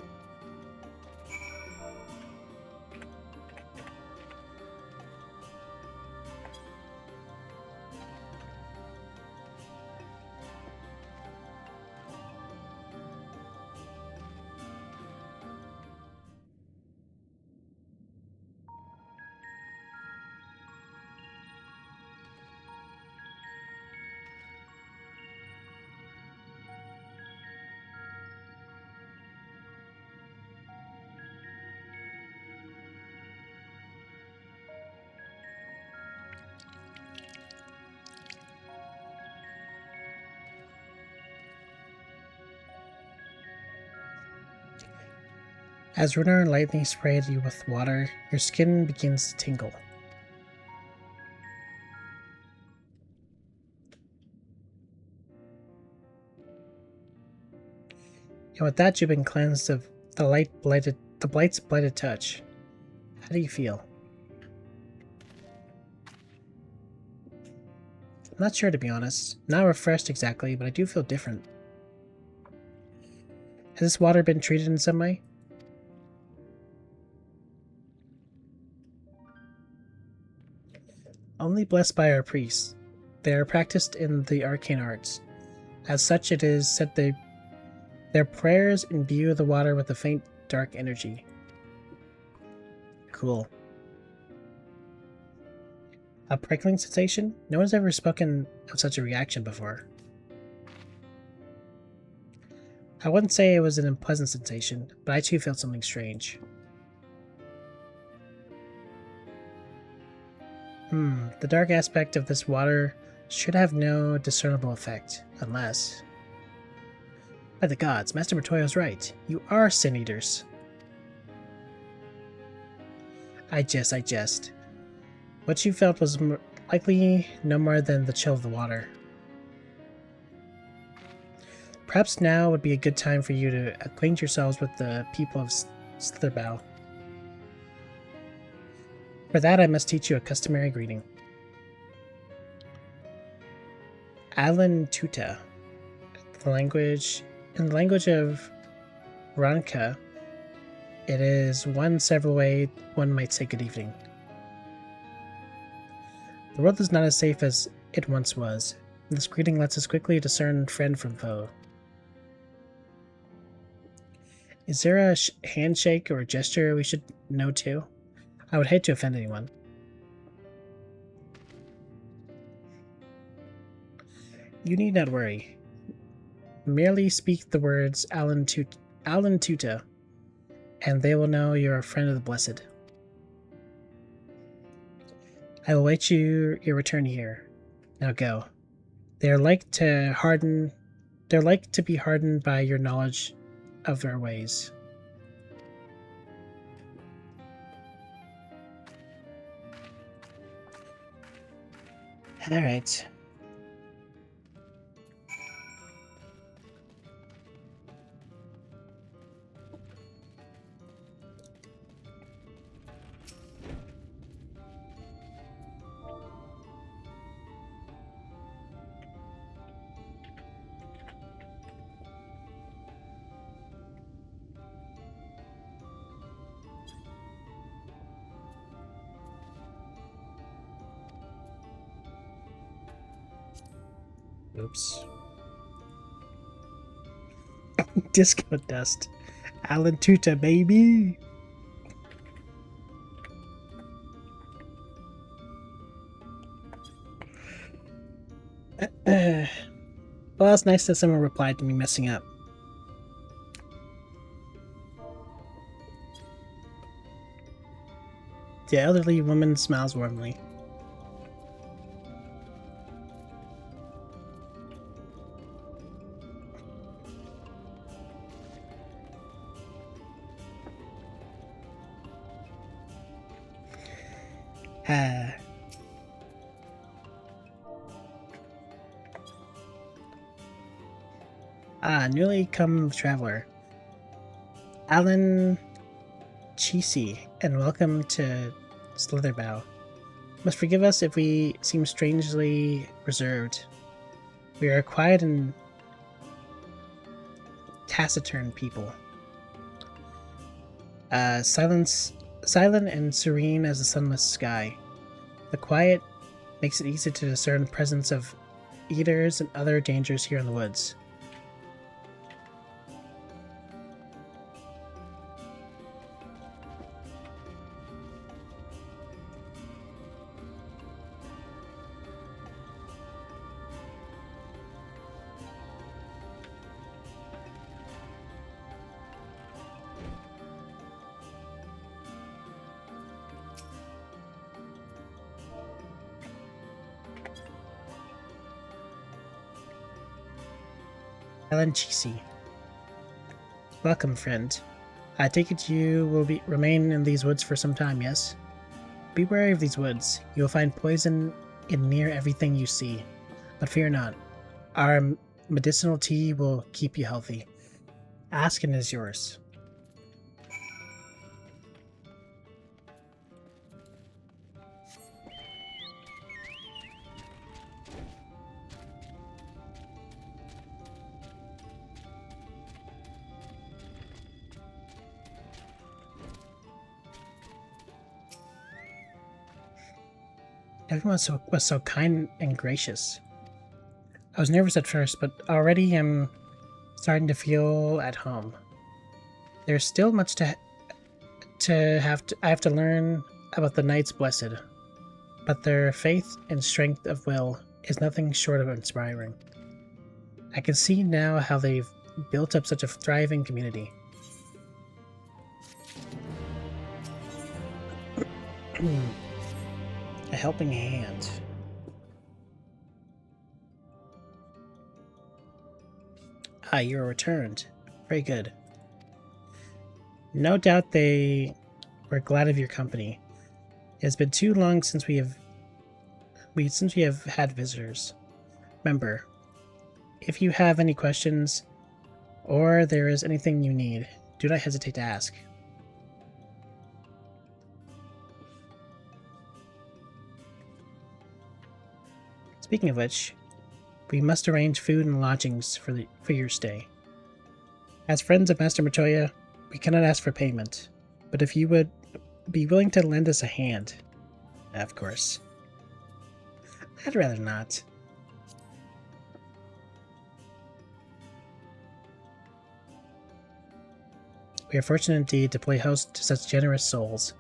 As Runner lightly sprayed you with water, your skin begins to tingle. And with that, you've been cleansed of the blight's blighted touch. How do you feel? I'm not sure, to be honest. Not refreshed exactly, but I do feel different. Has this water been treated in some way? Only blessed by our priests. They are practiced in the arcane arts. As such, it is said their prayers imbue the water with a faint, dark energy. Cool. A prickling sensation? No one's ever spoken of such a reaction before. I wouldn't say it was an unpleasant sensation, but I too felt something strange. The dark aspect of this water should have no discernible effect, unless... By the gods, Master Matoyo's right. You are sin eaters. I jest. What you felt was likely no more than the chill of the water. Perhaps now would be a good time for you to acquaint yourselves with the people of Slitherbow. For that, I must teach you a customary greeting. Alan Tuta. In the language of Ranka, it is one several way one might say good evening. The world is not as safe as it once was. This greeting lets us quickly discern friend from foe. Is there a handshake or a gesture we should know too? I would hate to offend anyone. You need not worry. Merely speak the words Alan Tuta, and they will know you're a friend of the Blessed. I will wait your return here. Now go. They're like to be hardened by your knowledge of their ways. Alright. Oops. Disco dust. Alan Tuta, baby! Well, it's nice that someone replied to me messing up. The elderly woman smiles warmly. Newly come traveler. Alan Cheesy, and welcome to Slitherbow. Must forgive us if we seem strangely reserved. We are a quiet and taciturn people. Silent and serene as the sunless sky. The quiet makes it easy to discern the presence of eaters and other dangers here in the woods. Alan Cheesy. Welcome, friend. I take it you will remain in these woods for some time, yes? Be wary of these woods. You will find poison in near everything you see. But fear not. Our medicinal tea will keep you healthy. Ask and it is yours. Everyone was so kind and gracious. I was nervous at first, but already I'm starting to feel at home. There's still much I have to learn about the Knights Blessed, but their faith and strength of will is nothing short of inspiring. I can see now how they've built up such a thriving community. A helping hand. Ah, you're returned. Very good. No doubt they were glad of your company. It has been too long since we have had visitors. Remember, if you have any questions or there is anything you need, do not hesitate to ask. Speaking of which, we must arrange food and lodgings for your stay. As friends of Master Matoya, we cannot ask for payment, but if you would be willing to lend us a hand, of course. I'd rather not. We are fortunate indeed to play host to such generous souls.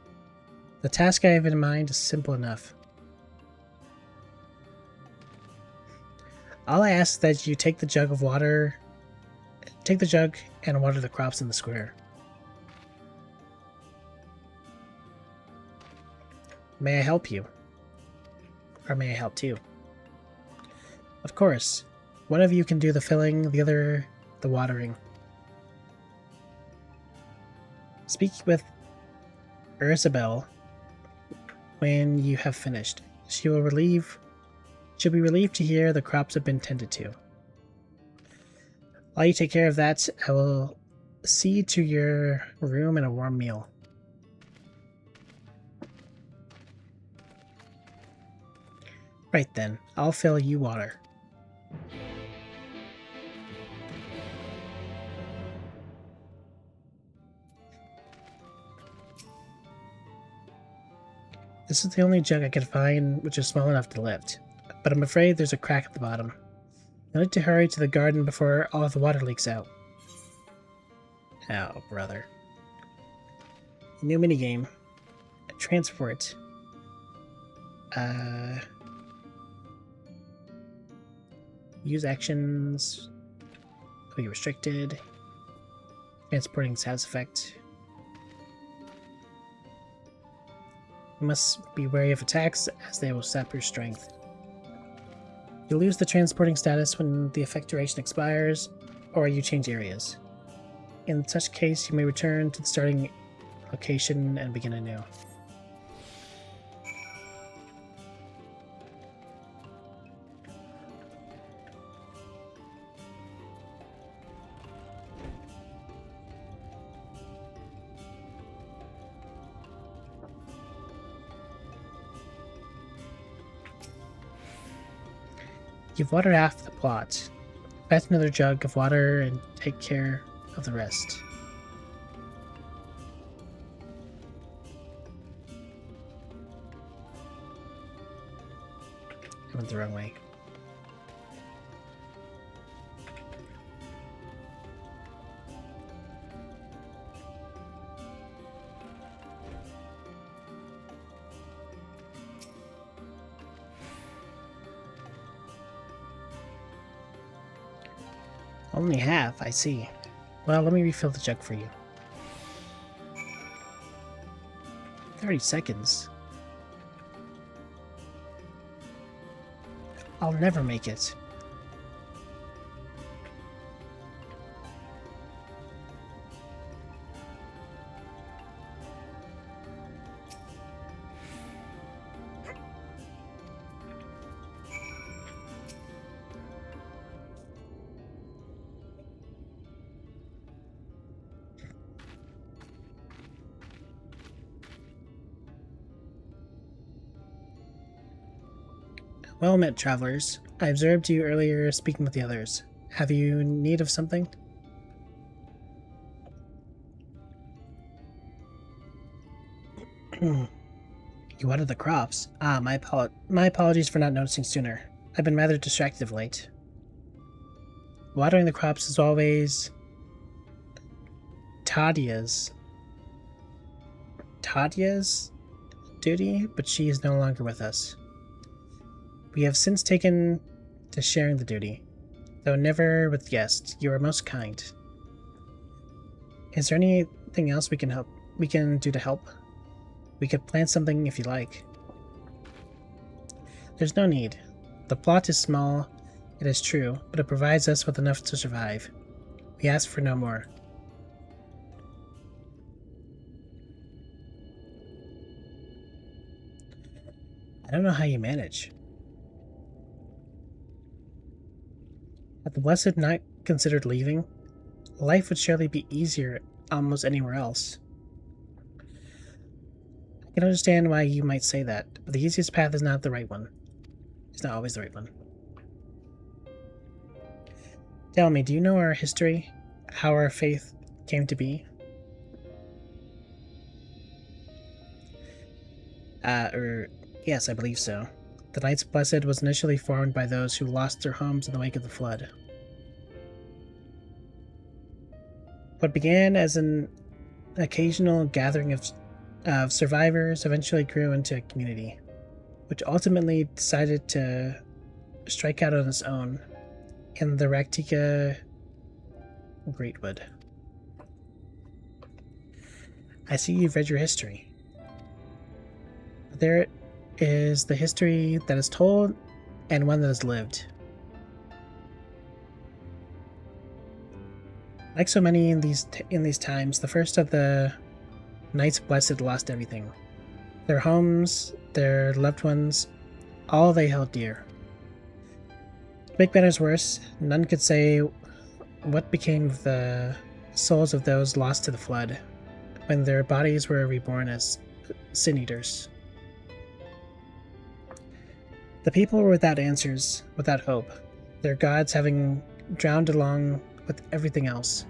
The task I have in mind is simple enough. All I ask is that you take the jug of water take the jug and water the crops in the square. May I help you? Or may I help too? Of course. One of you can do the filling, the other the watering. Speak with Isabel when you have finished. She'll be relieved to hear the crops have been tended to. While you take care of that, I will see to your room and a warm meal. Right then, I'll fill you water. This is the only jug I could find which is small enough to lift, but I'm afraid there's a crack at the bottom. I need to hurry to the garden before all of the water leaks out. Oh, brother. New minigame. Transport. Use actions. Be restricted. Transporting status effect. You must be wary of attacks, as they will sap your strength. You lose the transporting status when the effect duration expires, or you change areas. In such case, you may return to the starting location and begin anew. You've watered half the plot. Fetch another jug of water and take care of the rest. I went the wrong way. Only half, I see. Well, let me refill the jug for you. 30 seconds. I'll never make it. Well met, travelers. I observed you earlier speaking with the others. Have you need of something? You watered the crops. Ah, my apologies for not noticing sooner. I've been rather distracted of late. Watering the crops is always Tadia's duty, but she is no longer with us. We have since taken to sharing the duty, though never with guests. You are most kind. Is there anything else we can do to help? We could plan something if you like. There's no need. The plot is small, it is true, but it provides us with enough to survive. We ask for no more. I don't know how you manage. Had the Blessed not considered leaving, life would surely be easier almost anywhere else. I can understand why you might say that, but the easiest path is not the right one. It's not always the right one. Tell me, do you know our history? How our faith came to be? Yes, I believe so. The Knights Blessed was initially formed by those who lost their homes in the wake of the flood. What began as an occasional gathering of survivors eventually grew into a community, which ultimately decided to strike out on its own in the Greatwood. I see you've read your history. There is the history that is told and one that is lived. Like so many in these times, the first of the Knights Blessed lost everything. Their homes, their loved ones, all they held dear. To make matters worse, none could say what became of the souls of those lost to the flood, when their bodies were reborn as sin-eaters. The people were without answers, without hope, their gods having drowned along with everything else.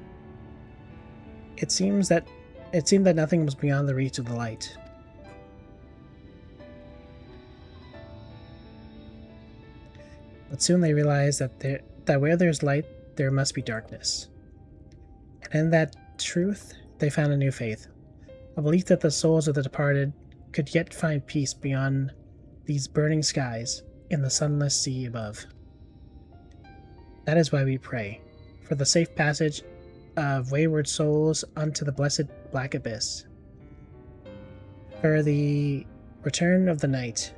It seemed that nothing was beyond the reach of the light. But soon they realized that where there's light, there must be darkness. And in that truth, they found a new faith, a belief that the souls of the departed could yet find peace beyond these burning skies in the sunless sea above. That is why we pray, for the safe passage of wayward souls unto the blessed black abyss, for the return of the night,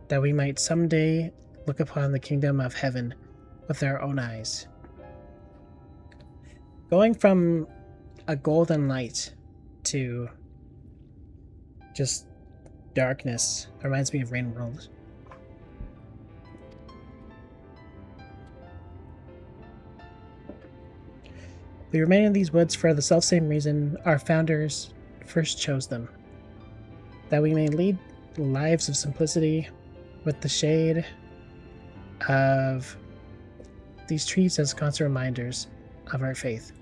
that we might someday look upon the kingdom of heaven with our own eyes. Going from a golden light to just darkness reminds me of Rain World. We remain in these woods for the selfsame reason our founders first chose them, that we may lead lives of simplicity with the shade of these trees as constant reminders of our faith.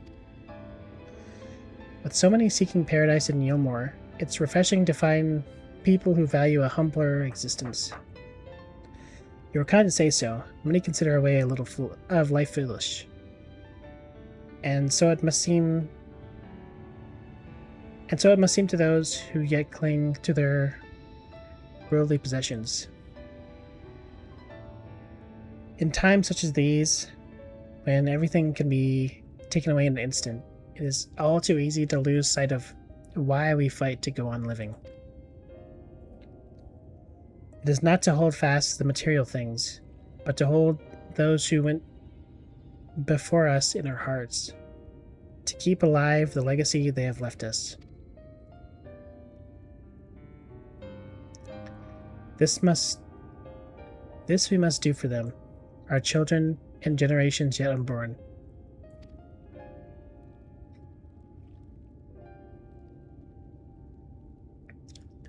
With so many seeking paradise in Neilmore, it's refreshing to find people who value a humbler existence. You are kind to say so. Many consider our way a little of life foolish. And so it must seem to those who yet cling to their worldly possessions. In times such as these, when everything can be taken away in an instant, it is all too easy to lose sight of why we fight to go on living. It is not to hold fast the material things, but to hold those who went before us in our hearts, to keep alive the legacy they have left us. This we must do for them, our children and generations yet unborn.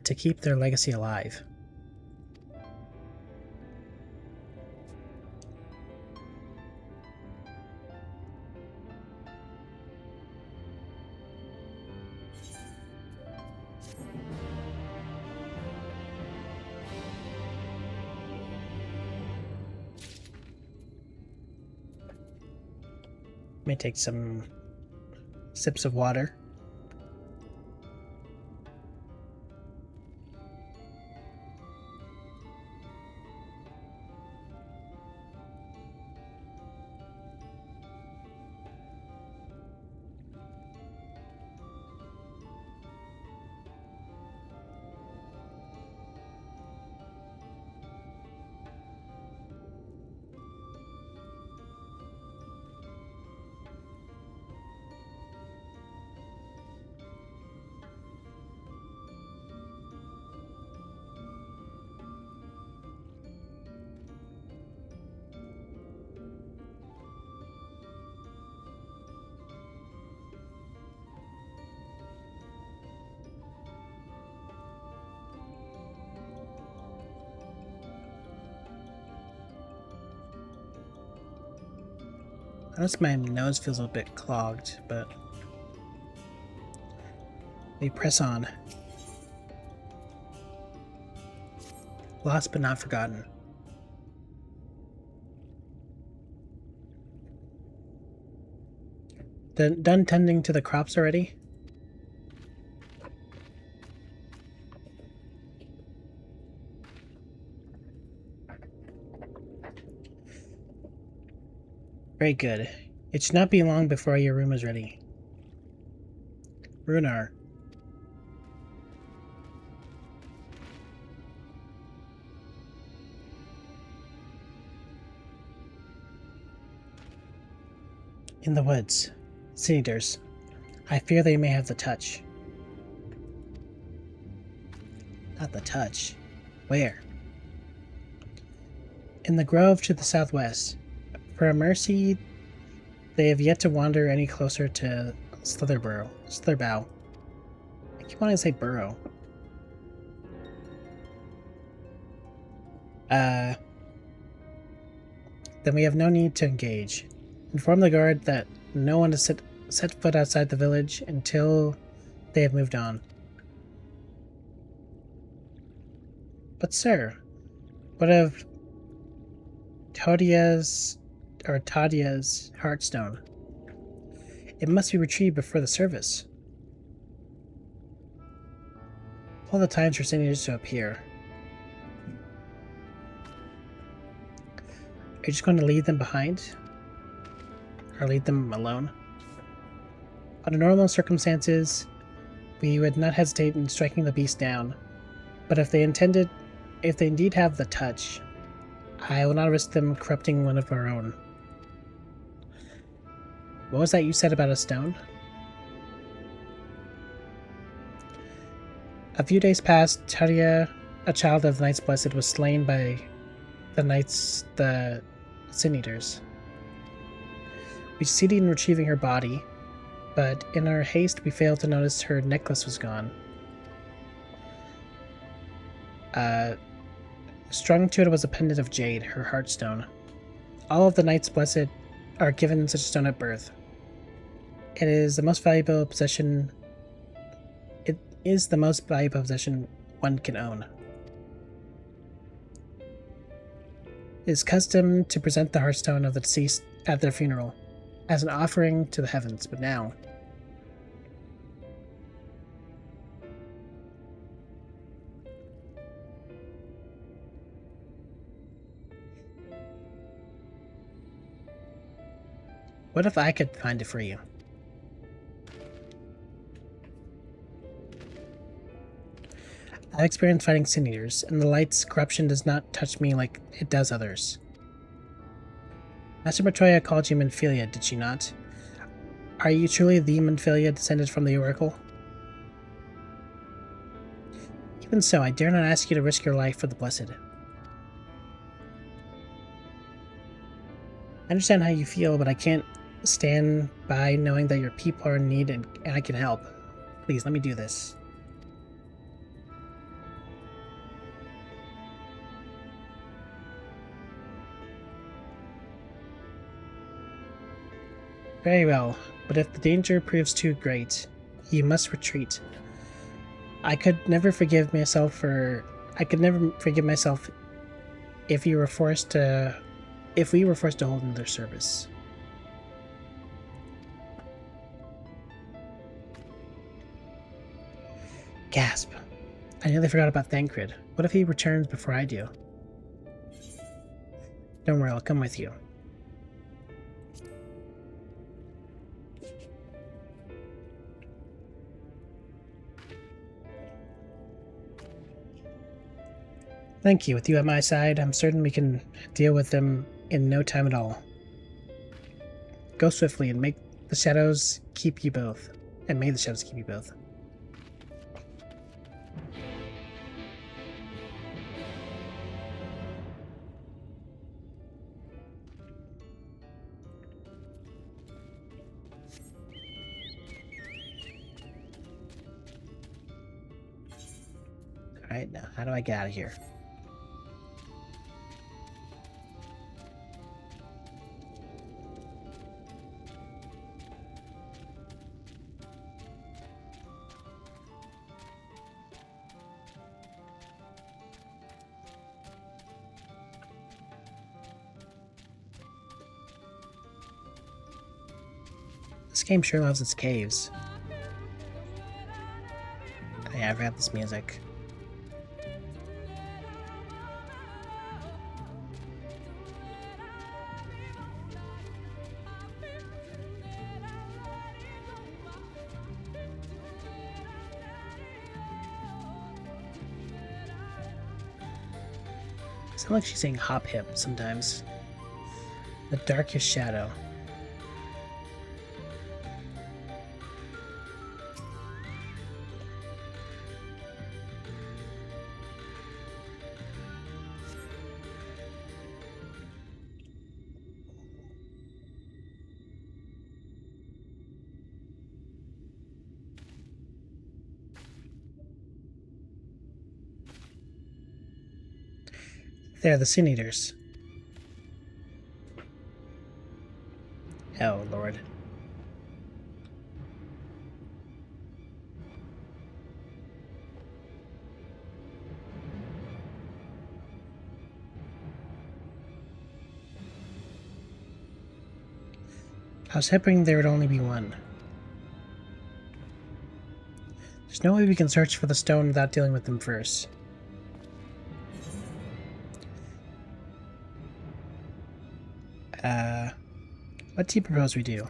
To keep their legacy alive. May take some sips of water. I notice my nose feels a bit clogged, but we press on. Lost but not forgotten. Done tending to the crops already? Very good. It should not be long before your room is ready. Runar. In the woods. Sin-eaters. I fear they may have the touch. Not the touch. Where? In the grove to the southwest. For a mercy, they have yet to wander any closer to Slitherbow. I keep wanting to say burrow. Then we have no need to engage. Inform the guard that no one is set foot outside the village until they have moved on. But sir, what of Tadia's heartstone? It must be retrieved before the service. All the times for Sin-eaters to appear. Are you just going to leave them behind? Or leave them alone? Under normal circumstances, we would not hesitate in striking the beast down. But if they indeed have the touch, I will not risk them corrupting one of our own. What was that you said about a stone? A few days past, Tadia, a child of the Knights Blessed, was slain by the Sin-eaters. We succeeded in retrieving her body, but in our haste we failed to notice her necklace was gone. Strung to it was a pendant of jade, her heartstone. All of the Knights Blessed are given such a stone at birth. It is the most valuable possession one can own. It is custom to present the heartstone of the deceased at their funeral, as an offering to the heavens, but now... What if I could find it for you? I've experienced fighting Sin-eaters, and the light's corruption does not touch me like it does others. Master Bertoya called you Menphilia, did she not? Are you truly the Menphilia descended from the Oracle? Even so, I dare not ask you to risk your life for the Blessed. I understand how you feel, but I can't stand by knowing that your people are in need and I can help. Please, let me do this. Very well, but if the danger proves too great, you must retreat. I could never forgive myself if we were forced to hold another service. Gasp. I nearly forgot about Thancred. What if he returns before I do? Don't worry, I'll come with you. Thank you. With you at my side, I'm certain we can deal with them in no time at all. Go swiftly and make the shadows keep you both. And may the shadows keep you both. Alright, now how do I get out of here? This game sure loves its caves. Oh yeah, I forgot this music. Sounds like she's saying hop hip sometimes. The darkest shadow. They're the Sin Eaters. Oh, Lord. I was hoping there would only be one. There's no way we can search for the stone without dealing with them first. What do you propose we do?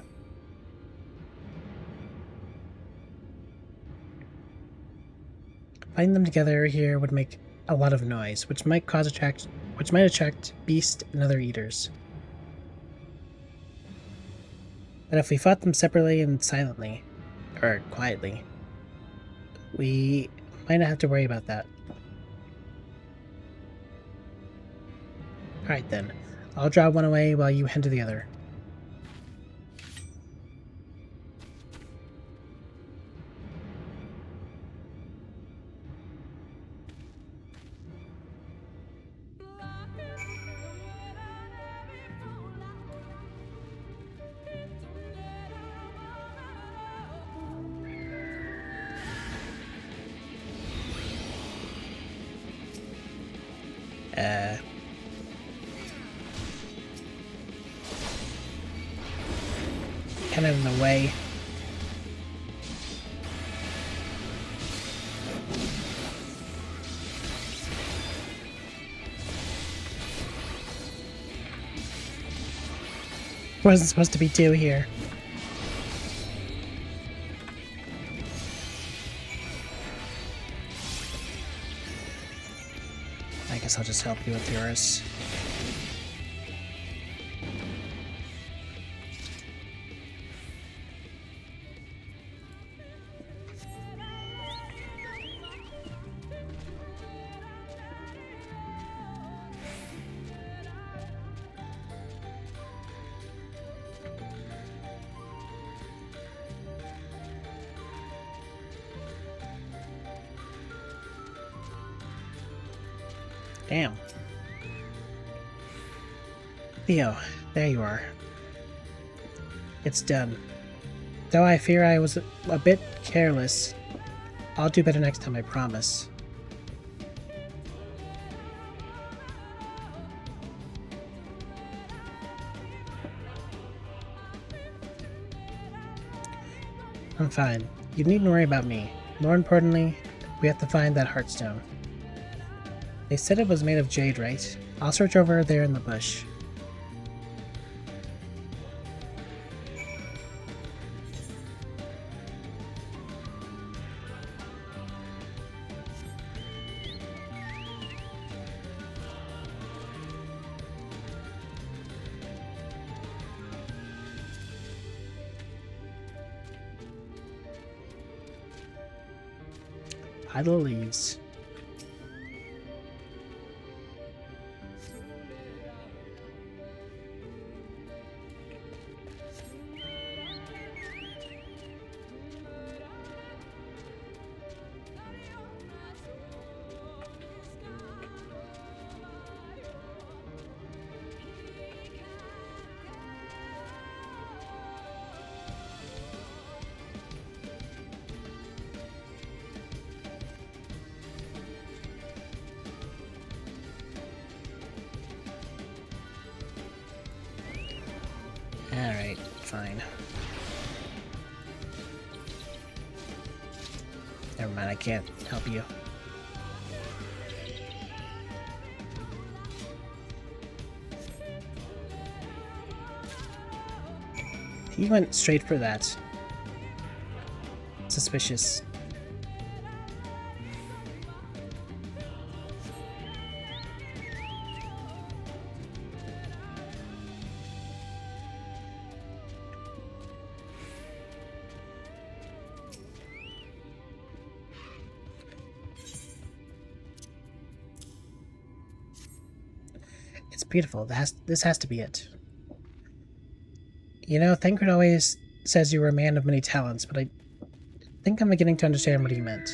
Finding them together here would make a lot of noise, which might attract beasts and other eaters. But if we fought them separately and silently, or quietly, we might not have to worry about that. Alright then, I'll draw one away while you head to the other. Kind of in the way. Wasn't supposed to be two here. I guess I'll just help you with yours. Damn. Theo, there you are. It's done. Though I fear I was a bit careless, I'll do better next time, I promise. I'm fine. You needn't worry about me. More importantly, we have to find that Heartstone. They said it was made of jade, right? I'll search over there in the bush. Pile of leaves. Alright, fine. Never mind, I can't help you. He went straight for that. Suspicious. beautiful. This has to be it. You know, Thancred always says you were a man of many talents, but I think I'm beginning to understand what he meant.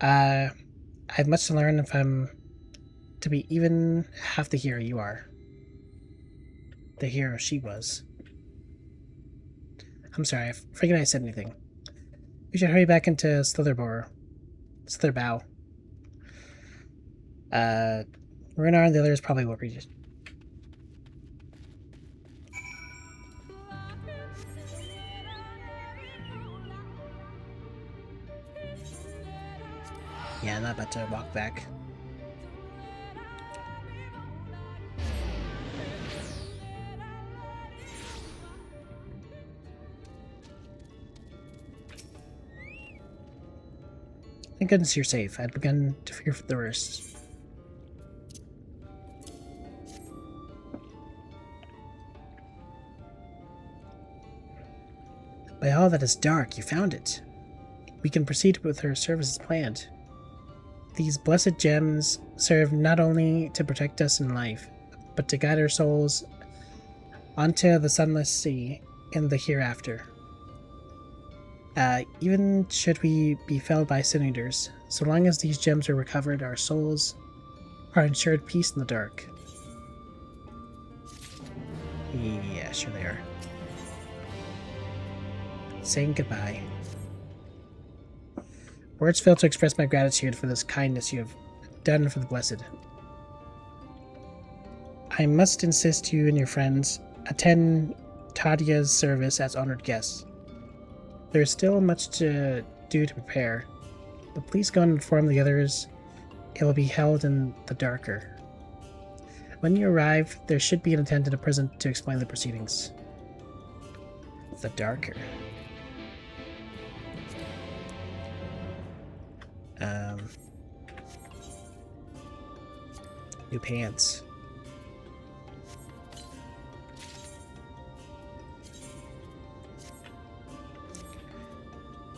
I have much to learn if I'm to be even half the hero you are. The hero she was. I'm sorry, I forget I said anything. We should hurry back into Slitherbow. Runar and the others probably will reach it. Yeah, I'm not about to walk back. Thank goodness you're safe. I'd begun to fear for the worst. By all that is dark, you found it. We can proceed with her service as planned. These blessed gems serve not only to protect us in life, but to guide our souls onto the sunless sea in the hereafter. Even should we be felled by sin eaters, so long as these gems are recovered, our souls are ensured peace in the dark. Yeah, sure they are. Saying goodbye. Words fail to express my gratitude for this kindness you have done for the blessed. I must insist you and your friends attend Tadia's service as honored guests. There is still much to do to prepare, but please go and inform the others. It will be held in the darker. When you arrive, there should be an attendant present to explain the proceedings. The darker. New pants.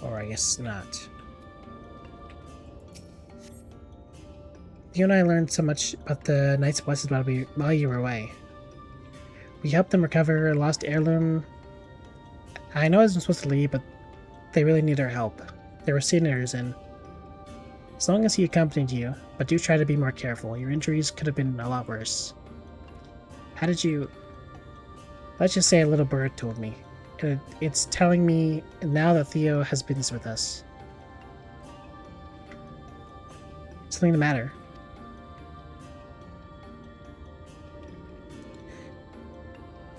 Or I guess not. You and I learned so much about the Knights Blessed while you were away. We helped them recover a lost heirloom. I know I wasn't supposed to leave, but they really need our help. There were sinners, and as long as he accompanied you, but do try to be more careful. Your injuries could have been a lot worse. How did you... Let's just say a little bird told me. It's telling me now that Theo has been with us. Something the matter?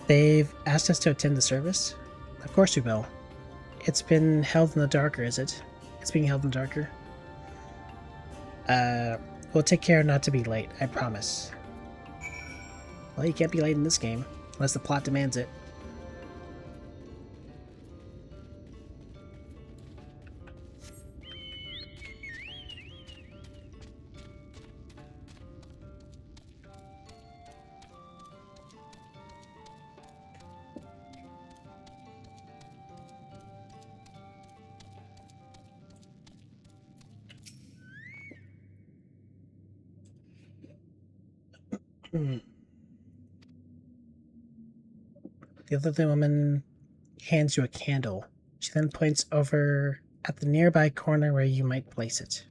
They've asked us to attend the service? Of course we will. It's been held in the darker, is it? It's being held in the darker? We'll take care not to be late, I promise. Well, you can't be late in this game, unless the plot demands it. The elderly woman hands you a candle. She then points over at the nearby corner where you might place it.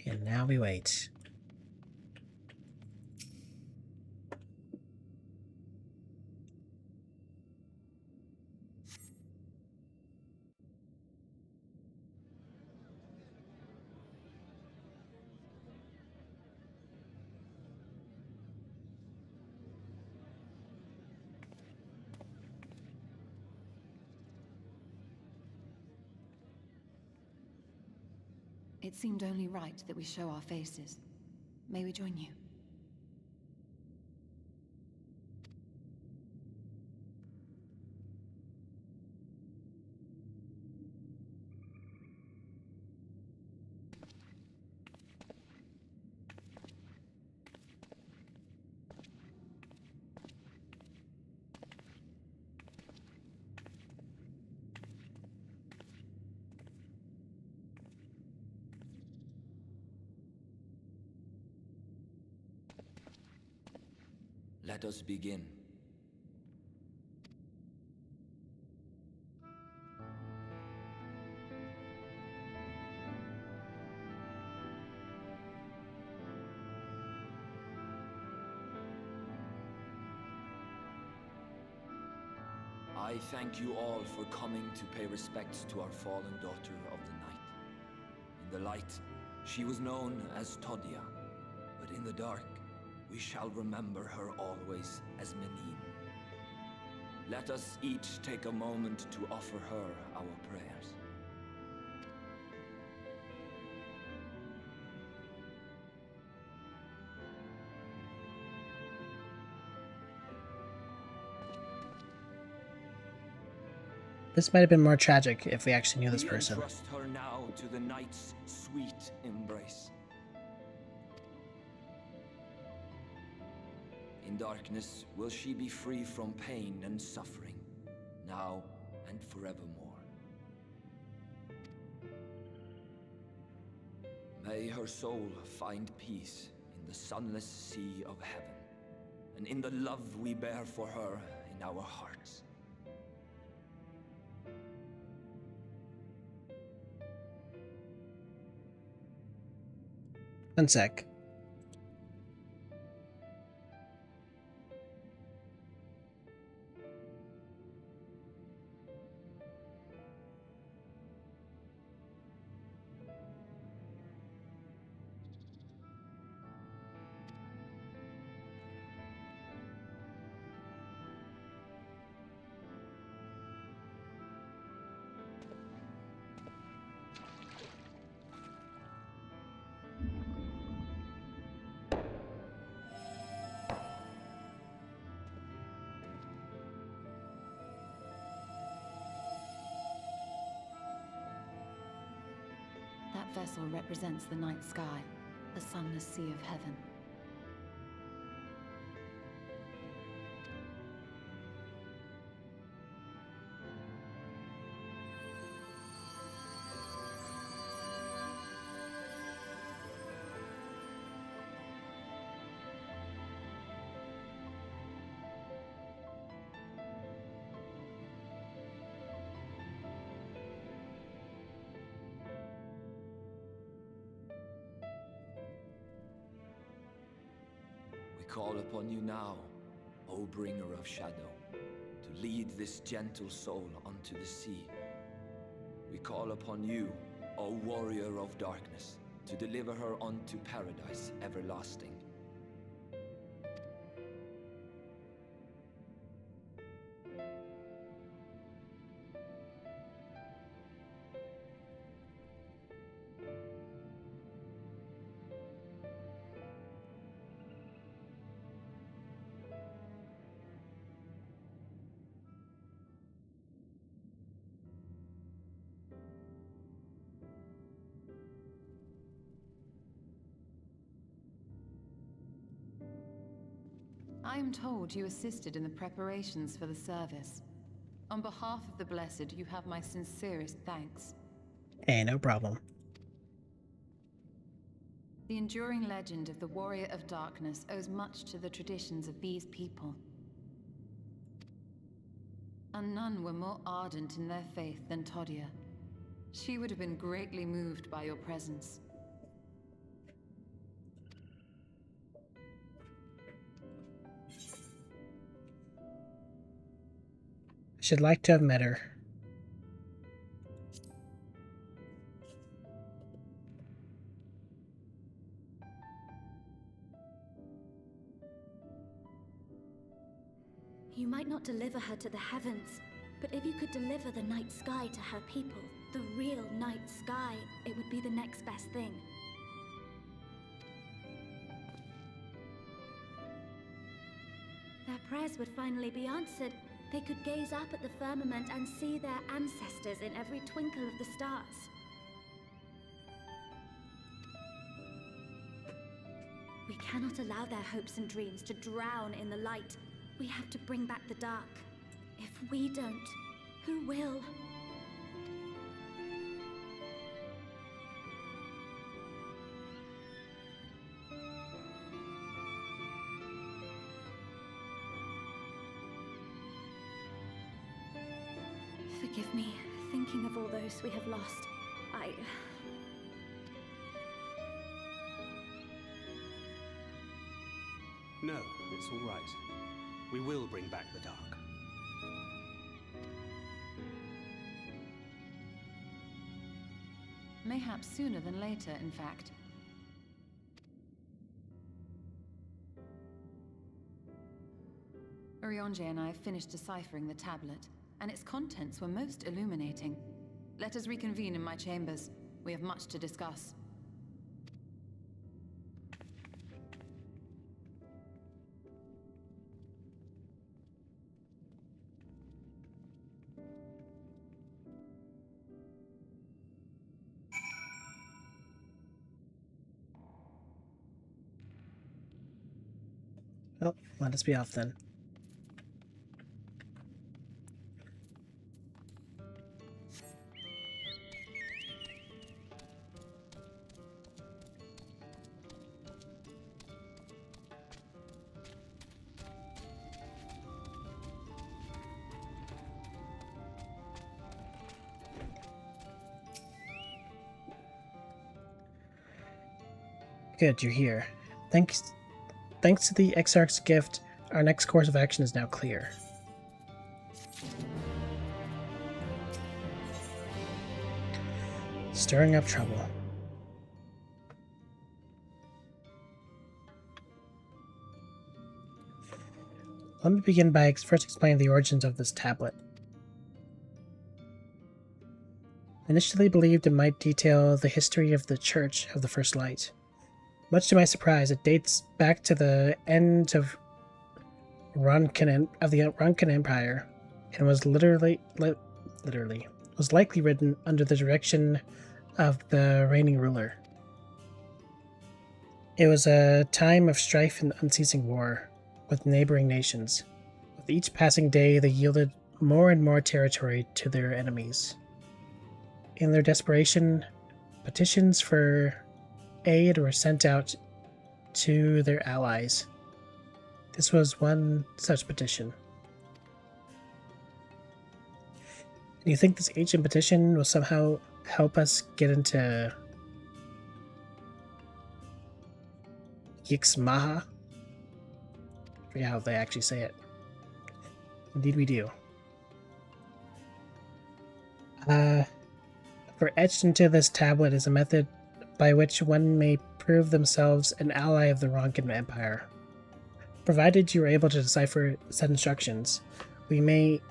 And now we wait. It seemed only right that we show our faces. May we join you? Let us begin. I thank you all for coming to pay respects to our fallen daughter of the night. In the light, she was known as Todia, but in the dark, we shall remember her always as Menine. Let us each take a moment to offer her our prayers. This might have been more tragic if we actually knew this person. Trust her now to the night's sweet embrace. In darkness will she be free from pain and suffering, now and forevermore. May her soul find peace in the sunless sea of heaven, and in the love we bear for her in our hearts. One sec. That vessel represents the night sky, the sunless sea of heaven. We call upon you now, O bringer of shadow, to lead this gentle soul onto the sea. We call upon you, O warrior of darkness, to deliver her onto paradise everlasting. I am told you assisted in the preparations for the service. On behalf of the Blessed, you have my sincerest thanks. Hey, no problem. The enduring legend of the Warrior of Darkness owes much to the traditions of these people. And none were more ardent in their faith than Todia. She would have been greatly moved by your presence. Should like to have met her. You might not deliver her to the heavens, but if you could deliver the night sky to her people, the real night sky, it would be the next best thing. Their prayers would finally be answered. They could gaze up at the firmament and see their ancestors in every twinkle of the stars. We cannot allow their hopes and dreams to drown in the light. We have to bring back the dark. If we don't, who will? Forgive me, thinking of all those we have lost. No, it's all right. We will bring back the dark. Mayhaps sooner than later, in fact. Orionje and I finished deciphering the tablet, and its contents were most illuminating. Let us reconvene in my chambers. We have much to discuss. Well, let us be off then. Good, you're here. Thanks to the Exarch's gift, our next course of action is now clear. Stirring up trouble. Let me begin by first explaining the origins of this tablet. Initially believed it might detail the history of the Church of the First Light. Much to my surprise, it dates back to the end of the Ronkan Empire, and was was likely written under the direction of the reigning ruler. It was a time of strife and unceasing war with neighboring nations. With each passing day, they yielded more and more territory to their enemies. In their desperation, petitions for aid were sent out to their allies. This was one such petition. Do you think this ancient petition will somehow help us get into Yixmaha? I forget how they actually say it. Indeed we do. For etched into this tablet is a method by which one may prove themselves an ally of the Ronkan Empire. Provided you are able to decipher said instructions, we may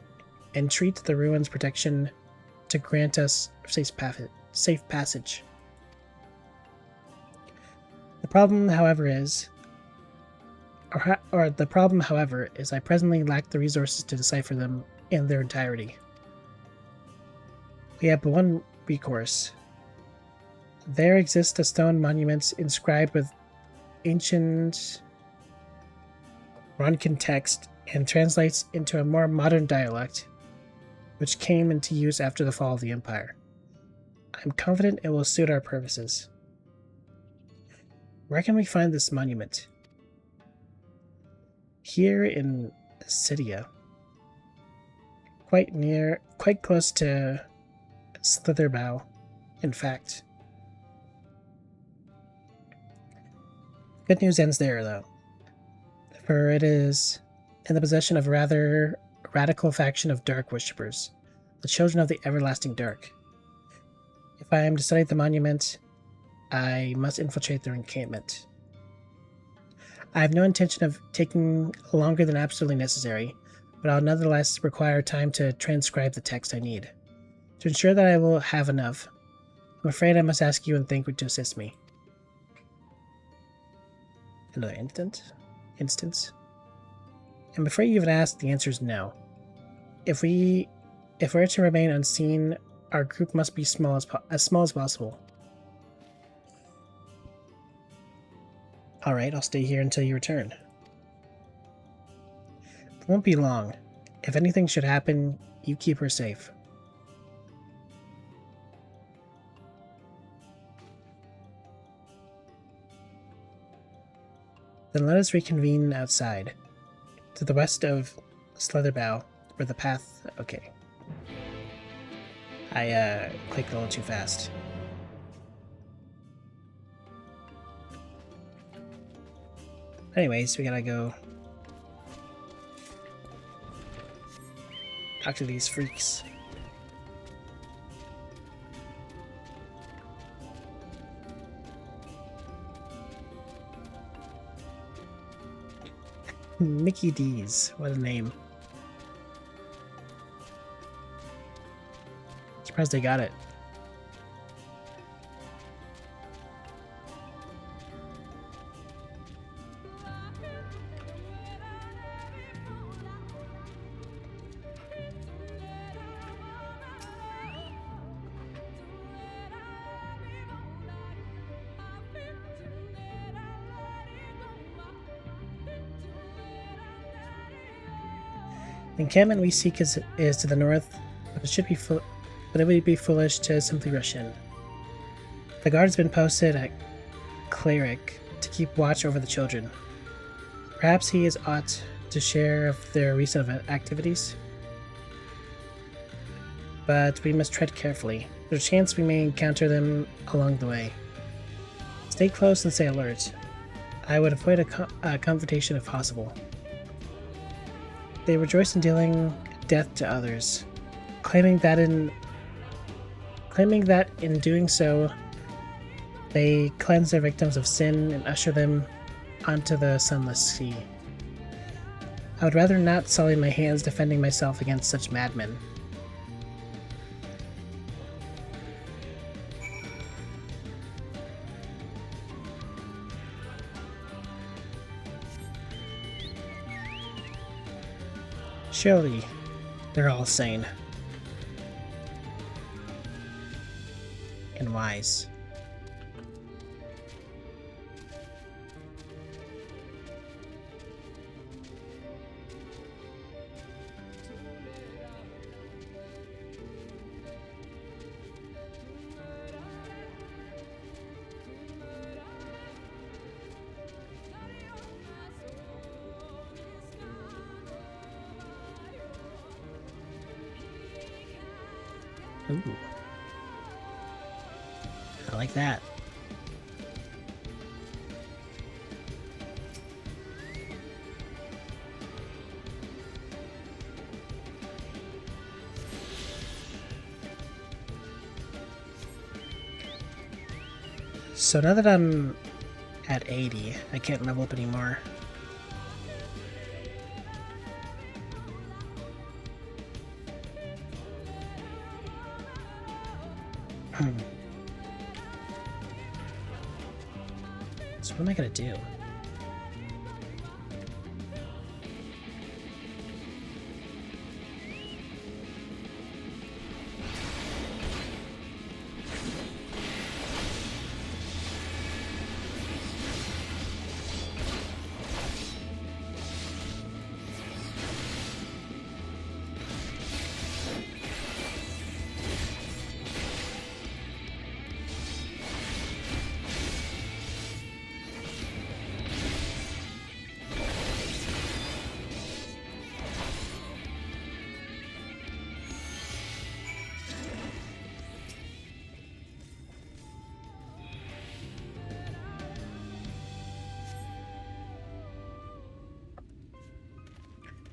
entreat the ruins' protection to grant us safe passage. The problem, however, is I presently lack the resources to decipher them in their entirety. We have but one recourse. There exists a stone monument inscribed with ancient Ronkan text and translates into a more modern dialect, which came into use after the fall of the Empire. I'm confident it will suit our purposes. Where can we find this monument? Here in Cydia. Quite close to Slitherbow, in fact. Good news ends there, though, for it is in the possession of a rather radical faction of Dark Worshippers, the Children of the Everlasting Dark. If I am to study the monument, I must infiltrate their encampment. I have no intention of taking longer than absolutely necessary, but I'll nonetheless require time to transcribe the text I need. To ensure that I will have enough, I'm afraid I must ask you and Thancred to assist me. Another instance. I'm afraid you have asked, the answer is no. If we're to remain unseen, our group must be as small as possible. Alright, I'll stay here until you return. It won't be long. If anything should happen, you keep her safe. Then let us reconvene outside, to the west of Slitherbow, where the path... Okay. I clicked a little too fast. Anyways, we gotta go talk to these freaks. Mickey D's, what a name. Surprised they got it. The encampment we seek is to the north, but it would be foolish to simply rush in. The guard has been posted at Cleric to keep watch over the children. Perhaps he is ought to share of their recent activities. But we must tread carefully. There's a chance we may encounter them along the way. Stay close and stay alert. I would avoid a confrontation if possible. They rejoice in dealing death to others, claiming that in doing so, they cleanse their victims of sin and usher them onto the sunless sea. I would rather not sully my hands defending myself against such madmen. Surely, they're all sane. And wise. Ooh. I like that. So now that I'm at 80, I can't level up anymore. So what am I gonna do?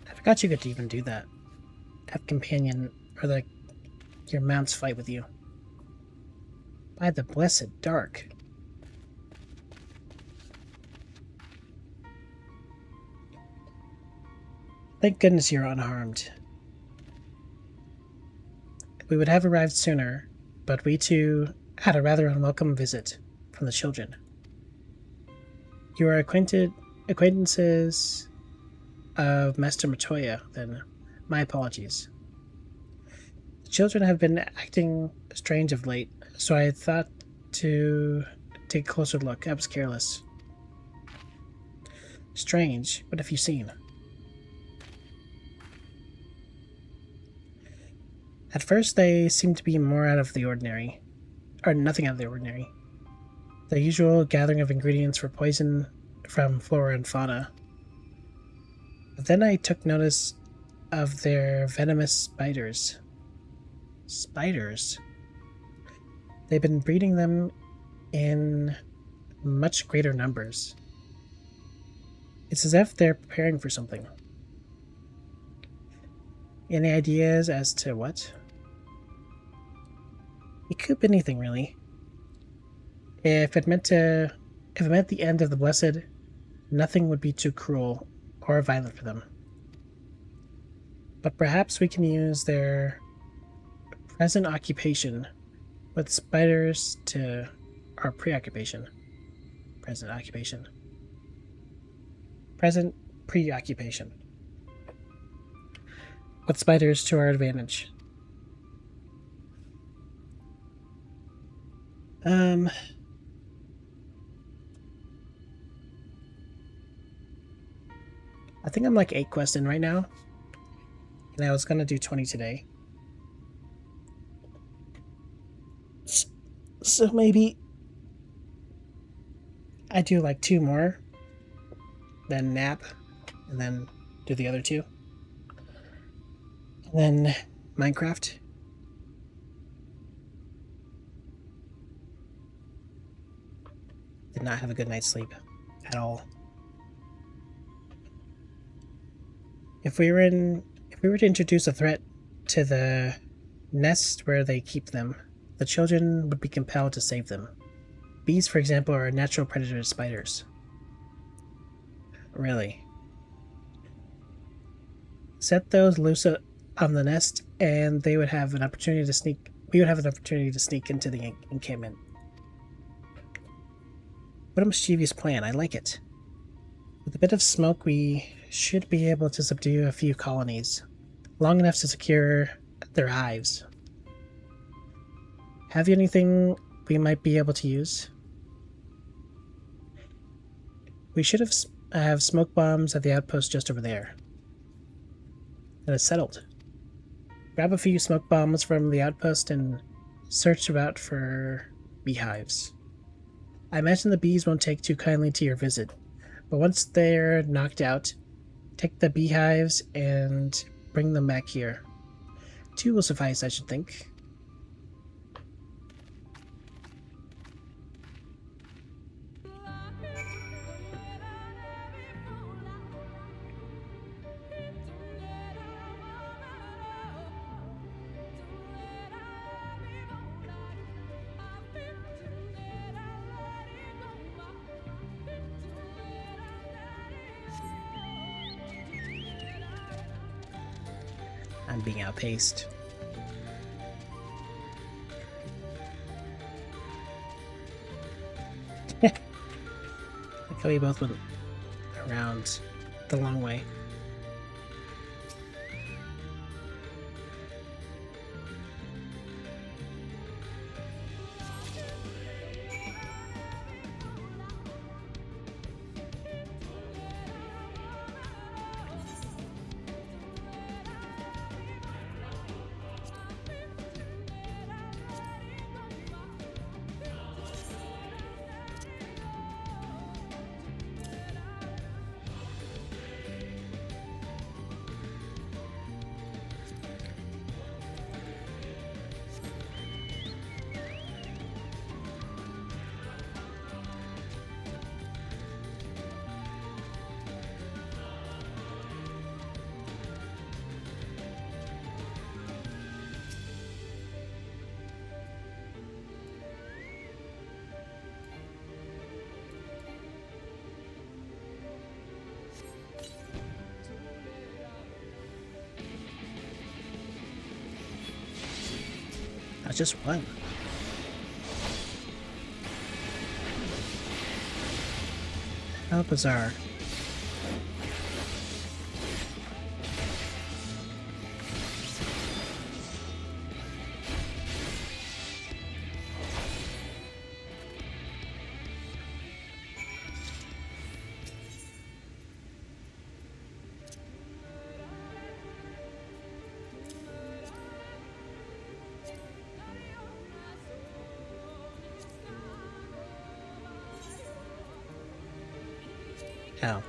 I forgot you could even do that. Have companion, or your mounts fight with you. By the blessed dark. Thank goodness you're unharmed. We would have arrived sooner, but we too had a rather unwelcome visit from the children. You are acquaintances of Master Matoya, then. My apologies. The children have been acting strange of late, so I thought to take a closer look. I was careless. Strange? What have you seen? At first, they seemed to be more out of the ordinary. Or nothing out of the ordinary. The usual gathering of ingredients for poison from flora and fauna. But then I took notice of their venomous spiders. Spiders. They've been breeding them in much greater numbers. It's as if they're preparing for something. Any ideas as to what? It could be anything, really. If it meant the end of the Blessed, nothing would be too cruel or violent for them. But perhaps we can use their present occupation with spiders to our preoccupation. Present occupation. Present preoccupation. With spiders to our advantage. I think I'm like 8 quests in right now. And I was gonna do 20 today. So maybe I do like 2 more, then nap, and then do the other 2. And then Minecraft. Did not have a good night's sleep at all. If we were to introduce a threat to the nest where they keep them, the children would be compelled to save them. Bees, for example, are a natural predator to spiders. Really. Set those loose on the nest, and they would have an opportunity to sneak. We would have an opportunity to sneak into the encampment. What a mischievous plan! I like it. With a bit of smoke, we should be able to subdue a few colonies, long enough to secure their hives. Have you anything we might be able to use? We should have smoke bombs at the outpost just over there. That is settled. Grab a few smoke bombs from the outpost and search about for beehives. I imagine the bees won't take too kindly to your visit, but once they're knocked out, take the beehives and bring them back here. 2 will suffice, I should think. I'm being outpaced. Like how we both went around the long way. That's just one. How bizarre. Ow.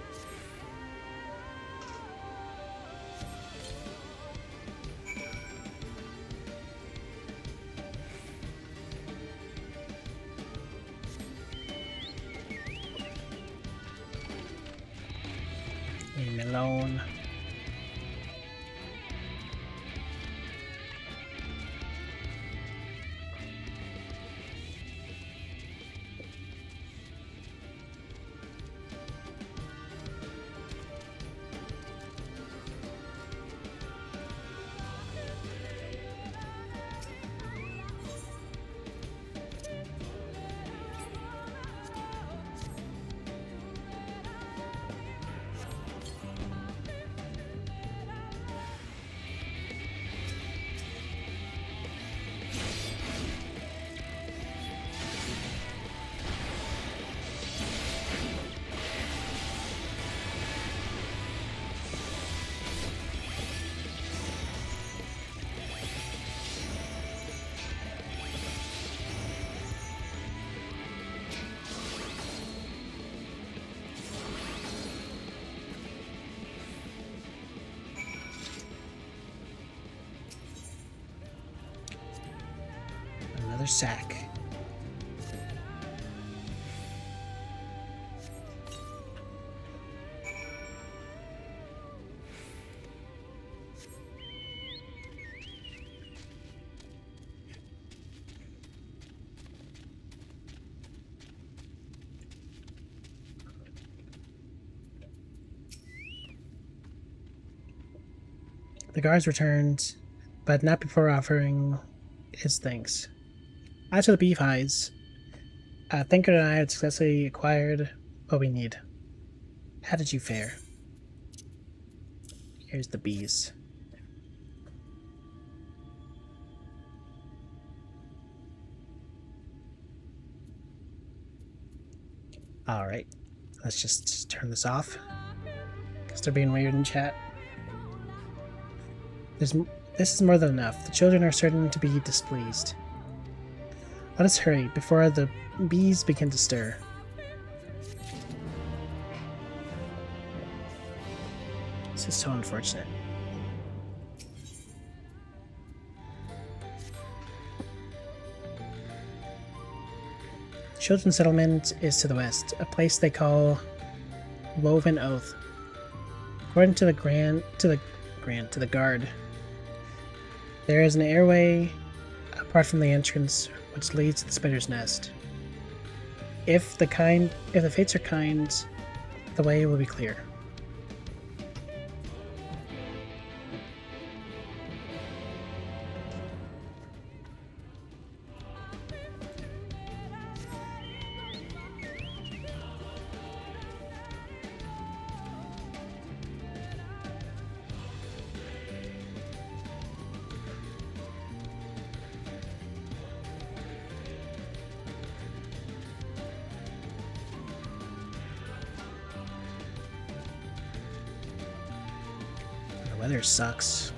Leave me alone. Another sack. The guards returned, but not before offering his thanks. After the beef hides, Thinker and I had successfully acquired what we need. How did you fare? Here's the bees. Alright, let's just turn this off, because they're being weird in chat. This is more than enough. The children are certain to be displeased. Let us hurry before the bees begin to stir. This is so unfortunate. The children's settlement is to the west, a place they call Woven Oath. According to the guard, there is an airway apart from the entrance which leads to the spider's nest. If the fates are kind, the way will be clear. The weather sucks.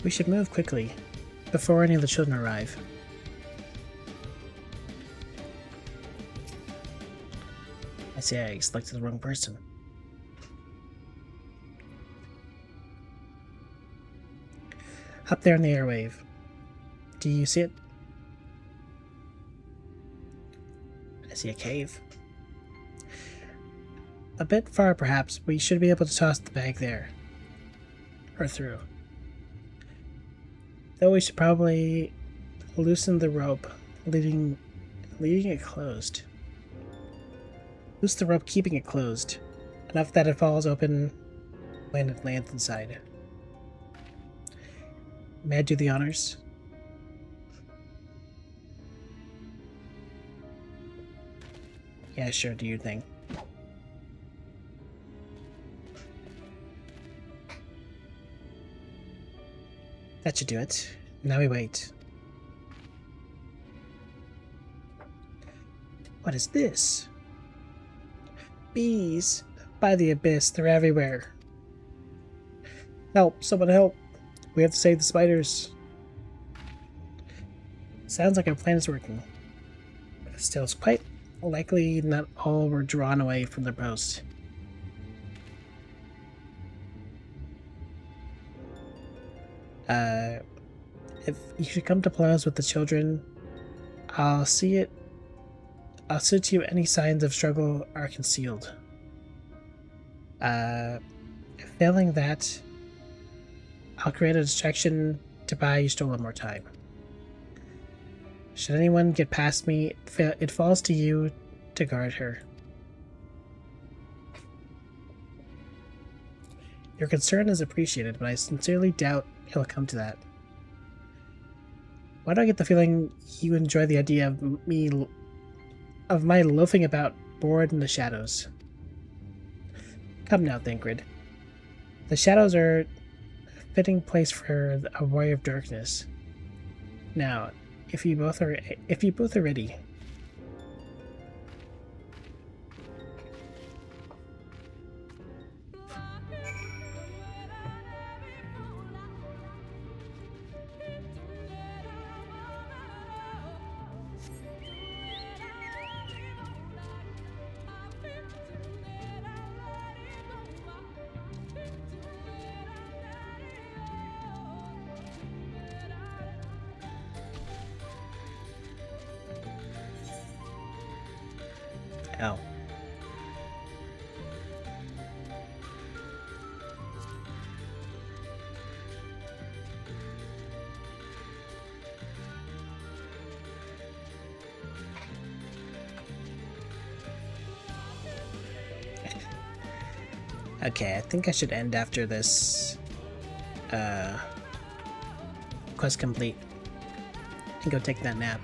We should move quickly, before any of the children arrive. I see I selected the wrong person. Up there in the airwave. Do you see it? I see a cave. A bit far, perhaps, but you should be able to toss the bag there. Or through. Though we should probably loosen the rope, leaving it closed. Loose the rope, keeping it closed, enough that it falls open when it lands inside. May I do the honors? Yeah, sure, do your thing. That should do it. Now we wait. What is this? Bees! By the abyss, they're everywhere. Help! Someone help! We have to save the spiders. Sounds like our plan is working. Still, it's quite likely not all were drawn away from their post. If you should come to blows with the children, I'll see to you any signs of struggle are concealed. Failing that, I'll create a distraction to buy you stolen more time. Should anyone get past me, it falls to you to guard her. Your concern is appreciated, but I sincerely doubt it'll come to that. Why do I get the feeling you enjoy the idea of my loafing about bored in the shadows? Come now, Thancred. The shadows are a fitting place for a warrior of darkness. Now, if you both are ready. Ow. Okay, I think I should end after this quest complete and go take that nap.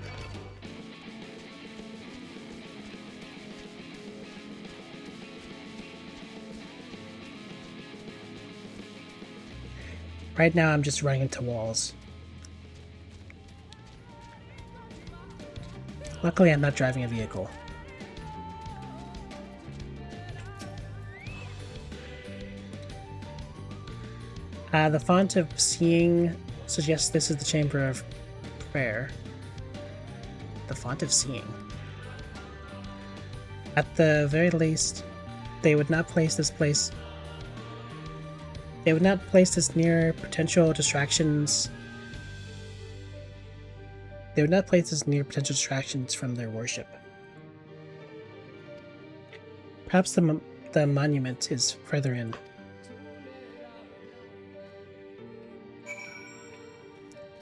Right now I'm just running into walls. Luckily I'm not driving a vehicle. The font of seeing suggests this is the Chamber of Prayer. The font of seeing. At the very least, they would not place this near potential distractions. They would not place this near potential distractions from their worship. Perhaps the monument is further in.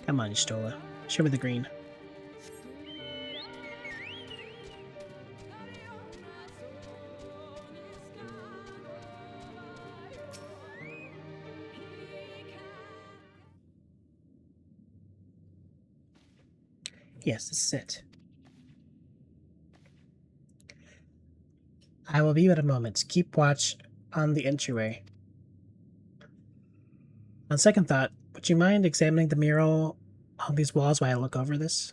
Come on, Stola. Show me the green. Yes, this is it. I will be at a moment. Keep watch on the entryway. On second thought, would you mind examining the mural on these walls while I look over this?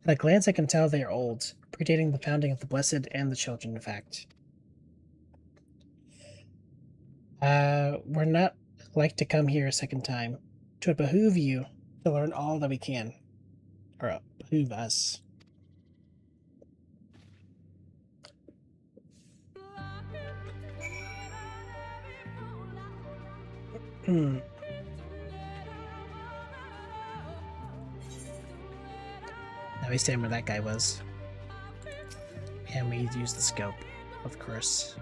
At a glance, I can tell they are old, predating the founding of the Blessed and the Children, in fact. We're not like to come here a second time. It would behoove you to learn all that we can. Or behoove us. Now we stand where that guy was. And we use the scope, of course.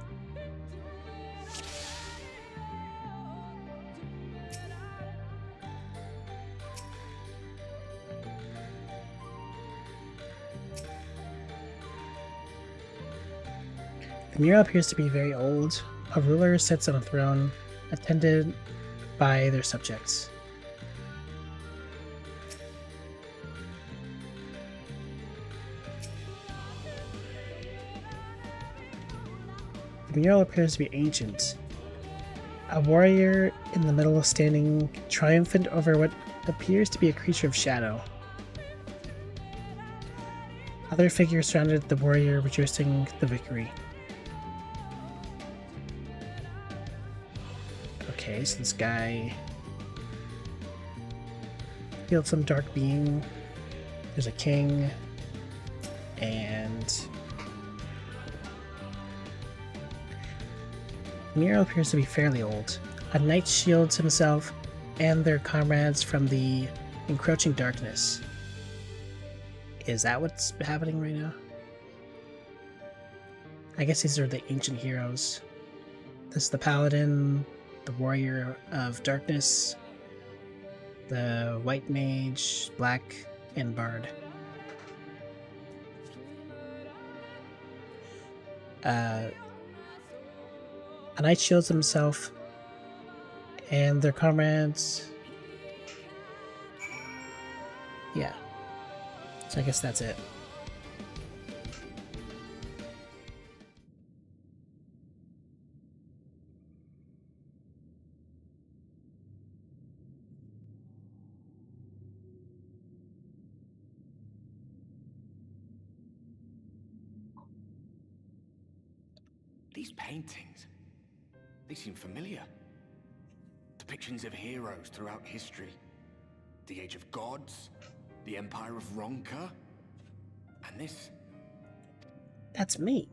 The mural appears to be very old. A ruler sits on a throne, attended by their subjects. The mural appears to be ancient. A warrior in the middle standing triumphant over what appears to be a creature of shadow. Other figures surrounded the warrior, rejoicing the victory. Okay, so this guy killed some dark being. There's a king, and the mural appears to be fairly old. A knight shields himself and their comrades from the encroaching darkness. Is that what's happening right now? I guess these are the ancient heroes. This is the paladin, the warrior of darkness, the white mage, black, and bard. A knight shields himself and their comrades. Yeah. So I guess that's it. These paintings, they seem familiar. Depictions of heroes throughout history. The Age of Gods, the Empire of Ronka, and this. That's me.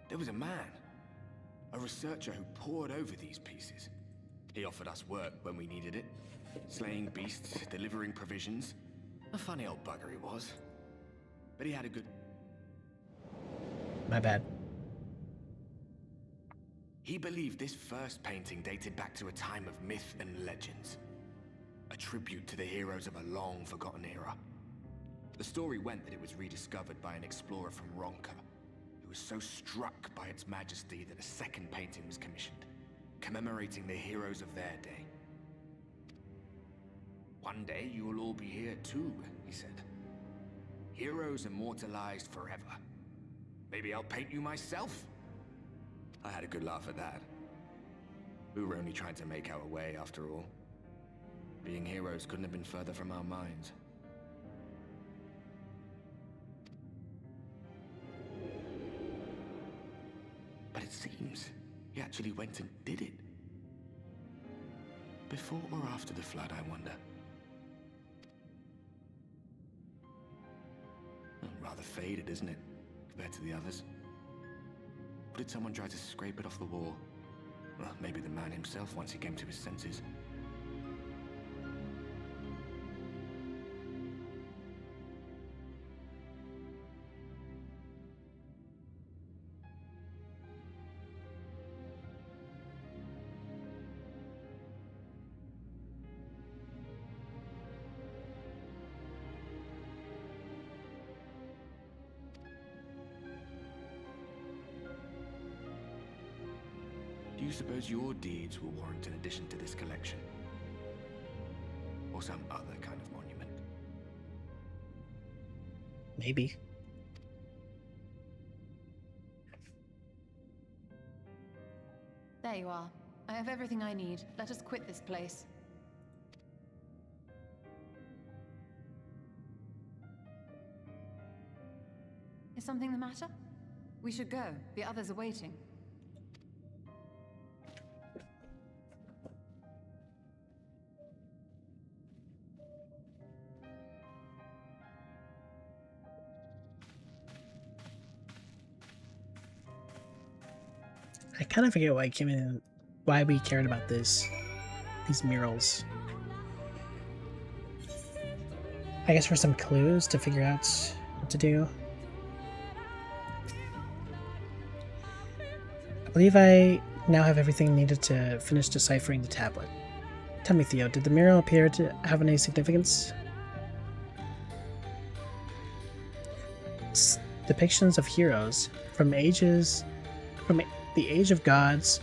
There was a man, a researcher who pored over these pieces. He offered us work when we needed it, slaying beasts, delivering provisions. A funny old bugger he was, but he had a good... My bad. He believed this first painting dated back to a time of myth and legends. A tribute to the heroes of a long-forgotten era. The story went that it was rediscovered by an explorer from Ronka, who was so struck by its majesty that a second painting was commissioned, commemorating the heroes of their day. One day you will all be here too, he said. Heroes immortalized forever. Maybe I'll paint you myself? I had a good laugh at that. We were only trying to make our way after all. Being heroes couldn't have been further from our minds. But it seems he actually went and did it. Before or after the flood, I wonder. Rather faded, isn't it, compared to the others? Or did someone try to scrape it off the wall? Well, maybe the man himself once he came to his senses. Do you suppose your deeds will warrant an addition to this collection? Or some other kind of monument? Maybe. There you are. I have everything I need. Let us quit this place. Is something the matter? We should go. The others are waiting. I kind of forget why I came in, why we cared about these murals. I guess for some clues to figure out what to do. I believe I now have everything needed to finish deciphering the tablet. Tell me, Theo, did the mural appear to have any significance? Depictions of heroes from the Age of Gods,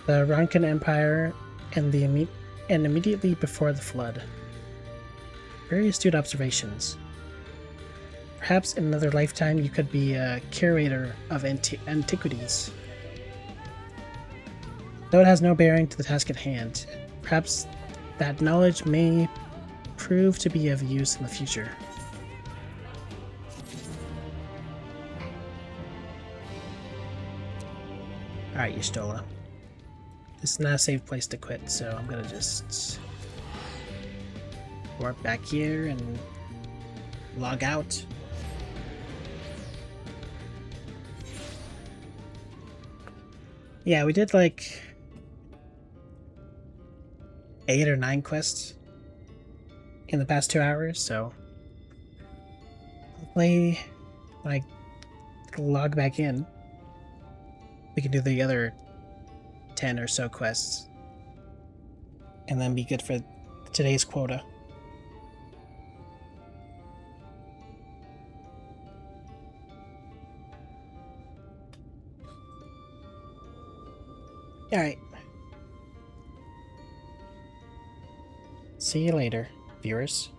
the Ronkan Empire, and immediately before the flood. Very astute observations. Perhaps in another lifetime you could be a curator of antiquities. Though it has no bearing to the task at hand, perhaps that knowledge may prove to be of use in the future. Alright, Y'shtola. This is not a safe place to quit, so I'm gonna just warp back here and log out. Yeah, we did like 8 or 9 quests in the past 2 hours, so hopefully when I log back in, we can do the other 10 or so quests and then be good for today's quota. Alright. See you later, viewers.